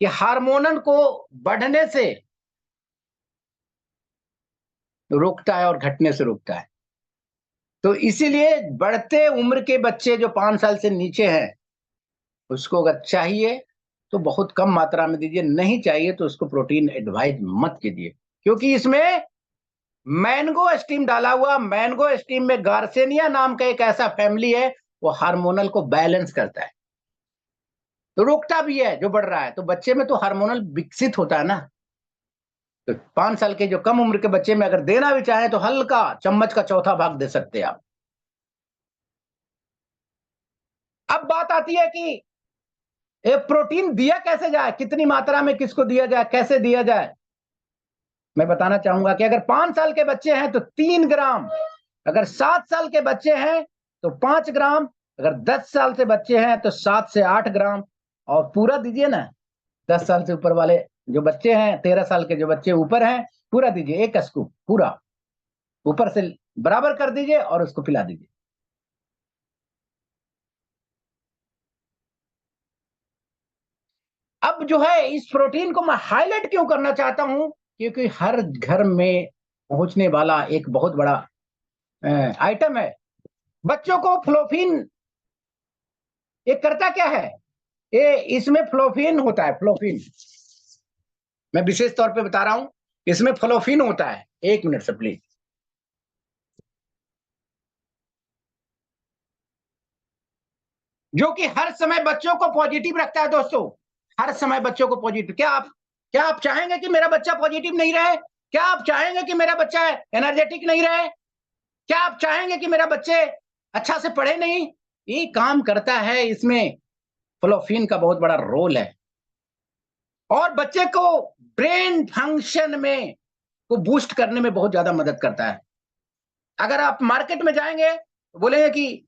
कि हार्मोन को बढ़ने से रोकता है और घटने से रोकता है। तो इसीलिए बढ़ते उम्र के बच्चे जो 5 साल से नीचे हैं, उसको अगर चाहिए तो बहुत कम मात्रा में दीजिए, नहीं चाहिए तो उसको प्रोटीन एडवाइज मत कीजिए, क्योंकि इसमें मैंगो स्टीम डाला हुआ। मैंगो स्टीम में गार्सेनिया नाम का एक ऐसा फैमिली है, वो हार्मोनल को बैलेंस करता है, तो रोकता भी है जो बढ़ रहा है। तो बच्चे में तो हार्मोनल विकसित होता है ना। तो 5 साल के जो कम उम्र के बच्चे में अगर देना भी चाहे तो हल्का चम्मच का चौथा भाग दे सकते हैं आप। अब बात आती है कि ये प्रोटीन दिया कैसे जाए, कितनी मात्रा में किसको दिया जाए, कैसे दिया जाए। मैं बताना चाहूंगा कि अगर 5 साल के बच्चे हैं तो 3 ग्राम, अगर 7 साल के बच्चे हैं तो 5 ग्राम, अगर 10 साल से बच्चे हैं तो 7 से 8 ग्राम। और पूरा दीजिए ना, 10 साल से ऊपर वाले जो बच्चे हैं, 13 साल के जो बच्चे ऊपर हैं, पूरा दीजिए, 1 स्कूप पूरा ऊपर से बराबर कर दीजिए और उसको पिला दीजिए। अब जो है इस प्रोटीन को मैं हाईलाइट क्यों करना चाहता हूं, क्योंकि हर घर में पहुंचने वाला एक बहुत बड़ा आइटम है। बच्चों को फ्लोफिन, ये करता क्या है, ये इसमें फ्लोफिन होता है, फ्लोफिन मैं विशेष तौर पे बता रहा हूं, इसमें फ्लोफिन होता है। 1 मिनट से प्लीज। जो कि हर समय बच्चों को पॉजिटिव रखता है दोस्तों, हर समय बच्चों को पॉजिटिव। क्या आप चाहेंगे कि मेरा बच्चा पॉजिटिव नहीं रहे? क्या आप चाहेंगे कि मेरा बच्चा एनर्जेटिक नहीं रहे? क्या आप चाहेंगे कि मेरा बच्चे अच्छा से पढ़े नहीं? ये काम करता है, इसमें फ्लोफिन का बहुत बड़ा रोल है। और बच्चे को ब्रेन फंक्शन में को बूस्ट करने में बहुत ज्यादा मदद करता है। अगर आप मार्केट में जाएंगे तो बोलेंगे कि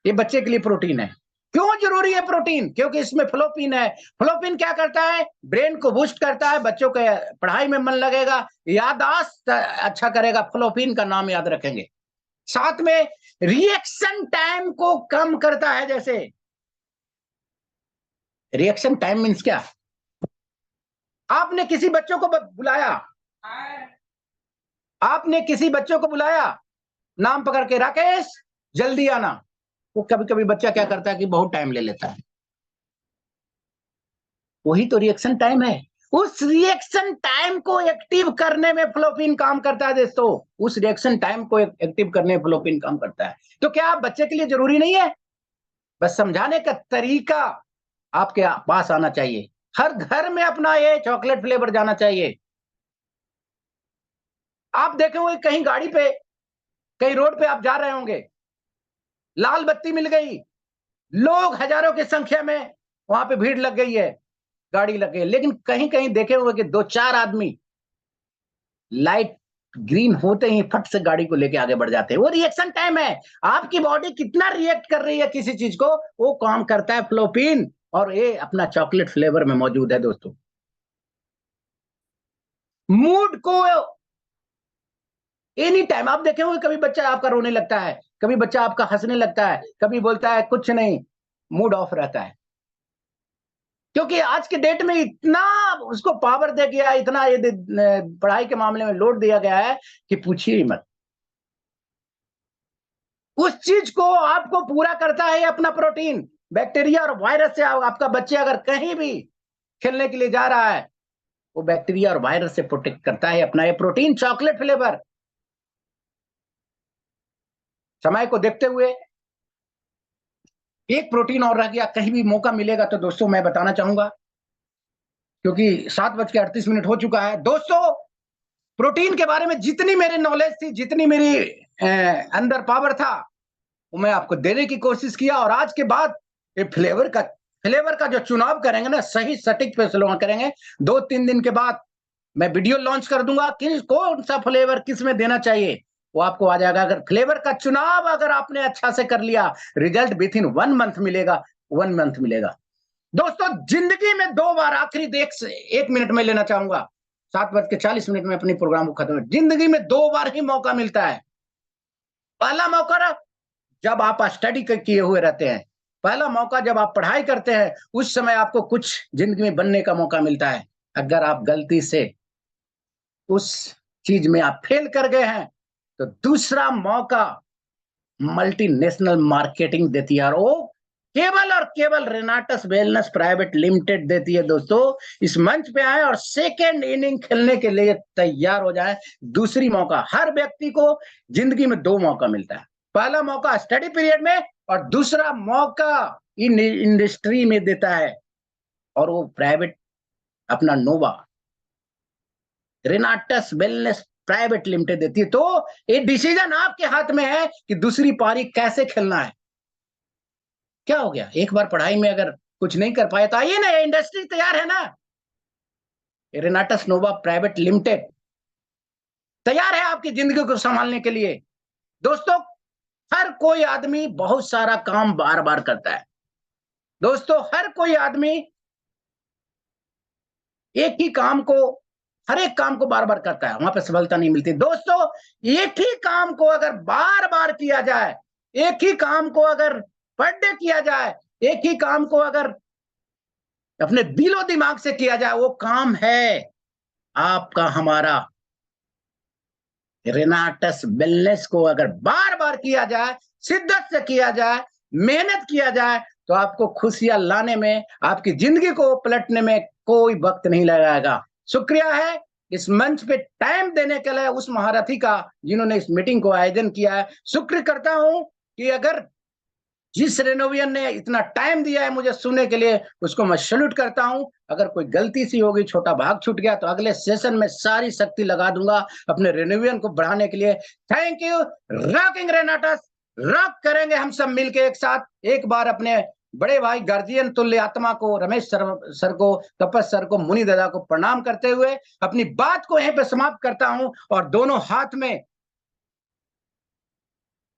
ये बच्चे के लिए प्रोटीन है। क्यों जरूरी है प्रोटीन? क्योंकि इसमें फ्लोपिन है। फ्लोपिन क्या करता है? ब्रेन को बूस्ट करता है, बच्चों के पढ़ाई में मन लगेगा, याददाश्त अच्छा करेगा, फ्लोपिन का नाम याद रखेंगे। साथ में रिएक्शन टाइम को कम करता है। जैसे रिएक्शन टाइम मीन्स क्या? आपने किसी बच्चों को बुलाया, आपने किसी बच्चों को बुलाया नाम पकड़ के, राकेश जल्दी आना। वो कभी कभी बच्चा क्या करता है कि बहुत टाइम ले लेता है। वही तो रिएक्शन टाइम है। उस रिएक्शन टाइम को एक्टिव करने में फ्लोपिन काम करता है दोस्तों। उस रिएक्शन टाइम को एक्टिव करने में फ्लोपिन काम करता है। तो क्या आप बच्चे के लिए जरूरी नहीं है? बस समझाने का तरीका आपके पास आना चाहिए। हर घर में अपना ये चॉकलेट फ्लेवर जाना चाहिए। आप देखे होंगे कहीं गाड़ी पे, कहीं रोड पे आप जा रहे होंगे, लाल बत्ती मिल गई, लोग हजारों की संख्या में वहां पे भीड़ लग गई है, गाड़ी लग गई। लेकिन कहीं कहीं देखे हुए कि 2-4 आदमी लाइट ग्रीन होते ही फट से गाड़ी को लेके आगे बढ़ जाते हैं। वो रिएक्शन टाइम है। आपकी बॉडी कितना रिएक्ट कर रही है किसी चीज को, वो काम करता है फ्लोपिन, और ये अपना चॉकलेट फ्लेवर में मौजूद है दोस्तों। मूड को एनी टाइम आप देखे होंगे, कभी बच्चा आपका रोने लगता है, कभी बच्चा आपका हंसने लगता है, कभी बोलता है कुछ नहीं, मूड ऑफ रहता है। क्योंकि आज के डेट में इतना उसको पावर दे गया, इतना ये पढ़ाई के मामले में लोड दिया गया है कि पूछिए मत। उस चीज को आपको पूरा करता है अपना प्रोटीन। बैक्टीरिया और वायरस से आपका बच्चे अगर कहीं भी खेलने के लिए जा रहा है, वो बैक्टीरिया और वायरस से प्रोटेक्ट करता है अपना ये प्रोटीन चॉकलेट फ्लेवर। समय को देखते हुए एक प्रोटीन और रह गया, कहीं भी मौका मिलेगा तो दोस्तों मैं बताना चाहूंगा, क्योंकि 7:38 हो चुका है दोस्तों। प्रोटीन के बारे में जितनी मेरी नॉलेज थी, जितनी मेरी अंदर पावर था, वो मैं आपको देने की कोशिश किया। और आज के बाद ये फ्लेवर का जो चुनाव करेंगे ना, सही सटीक फैसला करेंगे। 2-3 दिन के बाद मैं वीडियो लॉन्च कर दूंगा कि कौन सा फ्लेवर किस में देना चाहिए, वो आपको आ जाएगा। अगर फ्लेवर का चुनाव अगर आपने अच्छा से कर लिया, रिजल्ट विद इन 1 मंथ मिलेगा, 1 मंथ मिलेगा दोस्तों। जिंदगी में 2 बार, आखिरी देख से 1 मिनट में लेना चाहूंगा, 7:40 में अपनी प्रोग्राम को खत्म। जिंदगी में 2 बार ही मौका मिलता है। पहला मौका जब आप स्टडी किए हुए रहते हैं, पहला मौका जब आप पढ़ाई करते हैं, उस समय आपको कुछ जिंदगी में बनने का मौका मिलता है। अगर आप गलती से उस चीज में आप फेल कर गए हैं, तो दूसरा मौका मल्टीनेशनल मार्केटिंग देती है, और वो केवल और केवल रेनाटस वेलनेस प्राइवेट लिमिटेड देती है दोस्तों। इस मंच पे आए और सेकेंड इनिंग खेलने के लिए तैयार हो जाए। दूसरी मौका, हर व्यक्ति को जिंदगी में 2 मौका मिलता है। पहला मौका स्टडी पीरियड में, और दूसरा मौका इन इंडस्ट्री में देता है, और वो प्राइवेट अपना नोवा रेनाटस वेलनेस प्राइवेट लिमिटेड देती है। तो ये डिसीजन आपके हाथ में है कि दूसरी पारी कैसे खेलना है। क्या हो गया, एक बार पढ़ाई में अगर कुछ नहीं कर पाए तो आइए ना, इंडस्ट्री तैयार है ना। रेनाटस नोवा प्राइवेट लिमिटेड तैयार है आपकी जिंदगी को संभालने के लिए। दोस्तों, हर कोई आदमी बहुत सारा काम बार बार करता है। दोस्तों, हर कोई आदमी एक ही काम को, हर एक काम को बार बार करता है, वहां पर सफलता नहीं मिलती। दोस्तों, एक ही काम को अगर बार बार किया जाए, एक ही काम को अगर पर डे किया जाए, एक ही काम को अगर अपने दिलो दिमाग से किया जाए, वो काम है आपका, हमारा रेनाटस वेलनेस को अगर बार बार किया जाए, शिद्दत से किया जाए, मेहनत किया जाए, तो आपको खुशियां लाने में, आपकी जिंदगी को पलटने में कोई वक्त नहीं लगाएगा। शुक्रिया है इस मंच पे टाइम देने के लिए उस महारथी का जिन्होंने इस मीटिंग को आयोजन किया है। शुक्र करता हूं कि अगर जिस रेनोवियन ने इतना टाइम दिया है मुझे सुनने के लिए, उसको मैं सैल्यूट करता हूं। अगर कोई गलती सी होगी, छोटा भाग छूट गया, तो अगले सेशन में सारी शक्ति लगा दूंगा अपने रेनोवियन को बढ़ाने के लिए। Thank you. रॉकिंग रेनाटस, रॉक करेंगे हम सब मिलके एक साथ। एक बार अपने बड़े भाई गार्जियन तुल्य आत्मा को, रमेश सर को, तपस सर को, मुनि दादा को प्रणाम करते हुए अपनी बात को यहीं पे समाप्त करता हूं, और दोनों हाथ में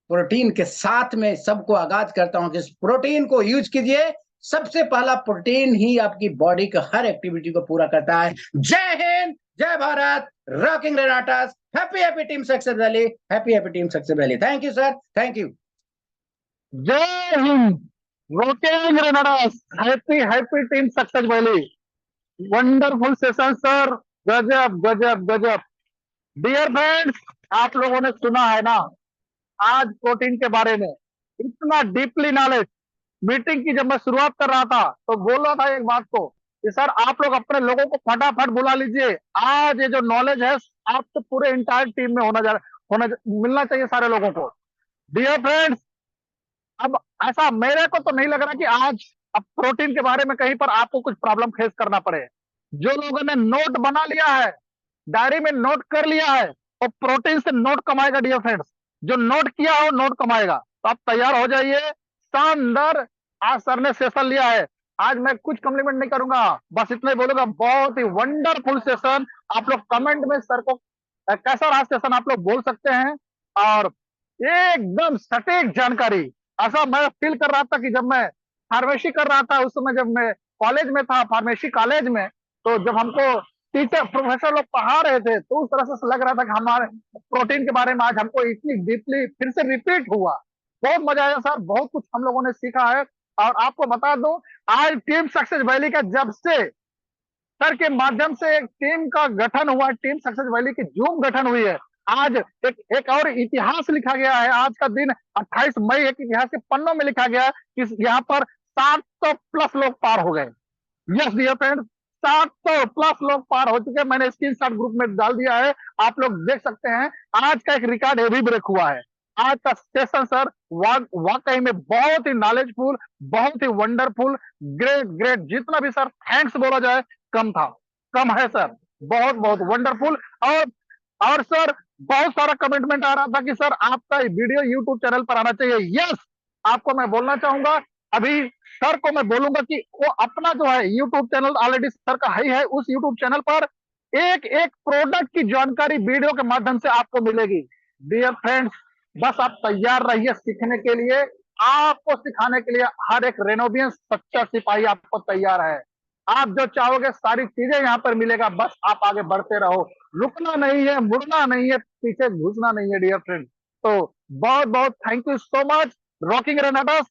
प्रोटीन के साथ में सबको आगाज करता हूं कि इस प्रोटीन को यूज कीजिए। सबसे पहला प्रोटीन ही आपकी बॉडी का हर एक्टिविटी को पूरा करता है। जय हिंद, जय Bharat, rocking Renatus, happy happy team success valley, happy happy team success valley. Thank you sir, thank you. जय Hind, rocking Renatus, happy happy team success valley. Wonderful session sir, गजब गजब गजब। डियर फ्रेंड्स, आप लोगों ने सुना है ना आज प्रोटीन के बारे में इतना डीपली नॉलेज। मीटिंग की जब मैं शुरुआत कर रहा था तो बोल रहा था एक बात को कि सर आप लोग अपने लोगों को फटाफट बुला लीजिए। आज ये जो नॉलेज है आप तो पूरे इंटायर टीम में मिलना चाहिए सारे लोगों को। डियर फ्रेंड्स, अब ऐसा मेरे को तो नहीं लग रहा कि आज अब प्रोटीन के बारे में कहीं पर आपको कुछ प्रॉब्लम फेस करना पड़े। जो लोगों ने नोट बना लिया है, डायरी में नोट कर लिया है, वो प्रोटीन से नोट कमाएगा। डियर फ्रेंड्स, जो नोट किया है वो नोट कमाएगा। तो आप तैयार हो जाइए। शानदार आज सर ने सेशन लिया है। आज मैं कुछ कम्प्लीमेंट नहीं करूंगा, बस इतना ही बोलूंगा, बहुत ही वंडरफुल सेशन। आप लोग कमेंट में सर को कैसा रहा सेशन आप लोग बोल सकते हैं। और एकदम सटीक जानकारी, ऐसा मैं फील कर रहा था कि जब मैं फार्मेसी कर रहा था उस समय, जब मैं कॉलेज में था, फार्मेसी कॉलेज में, तो जब हमको टीचर प्रोफेसर लोग पढ़ा रहे थे तो उस तरह से लग रहा था कि हमारे प्रोटीन के बारे में आज हमको इतनी डीपली फिर से रिपीट हुआ। बहुत मजा आया सर, बहुत कुछ हम लोगों ने सीखा है। और आपको बता दूं, आज टीम सक्सेस वैली का जब से सर के माध्यम से एक टीम का गठन हुआ, टीम सक्सेस वैली की जूम गठन हुई है। आज एक और इतिहास लिखा गया है। आज का दिन 28 मई एक इतिहास के पन्नों में लिखा गया है कि यहाँ पर 700 प्लस लोग पार हो गए। यस डियर फ्रेंड्स, 700 प्लस लोग पार हो चुके हैं। मैंने स्क्रीनशॉट ग्रुप में डाल दिया है, आप लोग देख सकते हैं। आज का एक रिकॉर्ड ये भी ब्रेक हुआ है। आज का सेशन सर वाकई में बहुत ही नॉलेजफुल, बहुत ही वंडरफुल, ग्रेट ग्रेट। जितना भी सर थैंक्स बोला जाए कम था, कम है सर। बहुत बहुत वंडरफुल। और सर बहुत सारा कमिटमेंट आ रहा था कि सर आपका वीडियो यूट्यूब चैनल पर आना चाहिए। यस, आपको मैं बोलना चाहूंगा, अभी सर को मैं बोलूंगा कि वो अपना जो है यूट्यूब चैनल ऑलरेडी सर का है, उस यूट्यूब चैनल पर एक एक प्रोडक्ट की जानकारी वीडियो के माध्यम से आपको मिलेगी। डियर फ्रेंड्स, बस आप तैयार रहिए सीखने के लिए। आपको सिखाने के लिए हर एक रेनोवियन सच्चा सिपाही आपको तैयार है। आप जो चाहोगे सारी चीजें यहाँ पर मिलेगा, बस आप आगे बढ़ते रहो। रुकना नहीं है, मुड़ना नहीं है, पीछे घुसना नहीं है डियर फ्रेंड। तो बहुत बहुत thank you so much, rocking रेनाटस।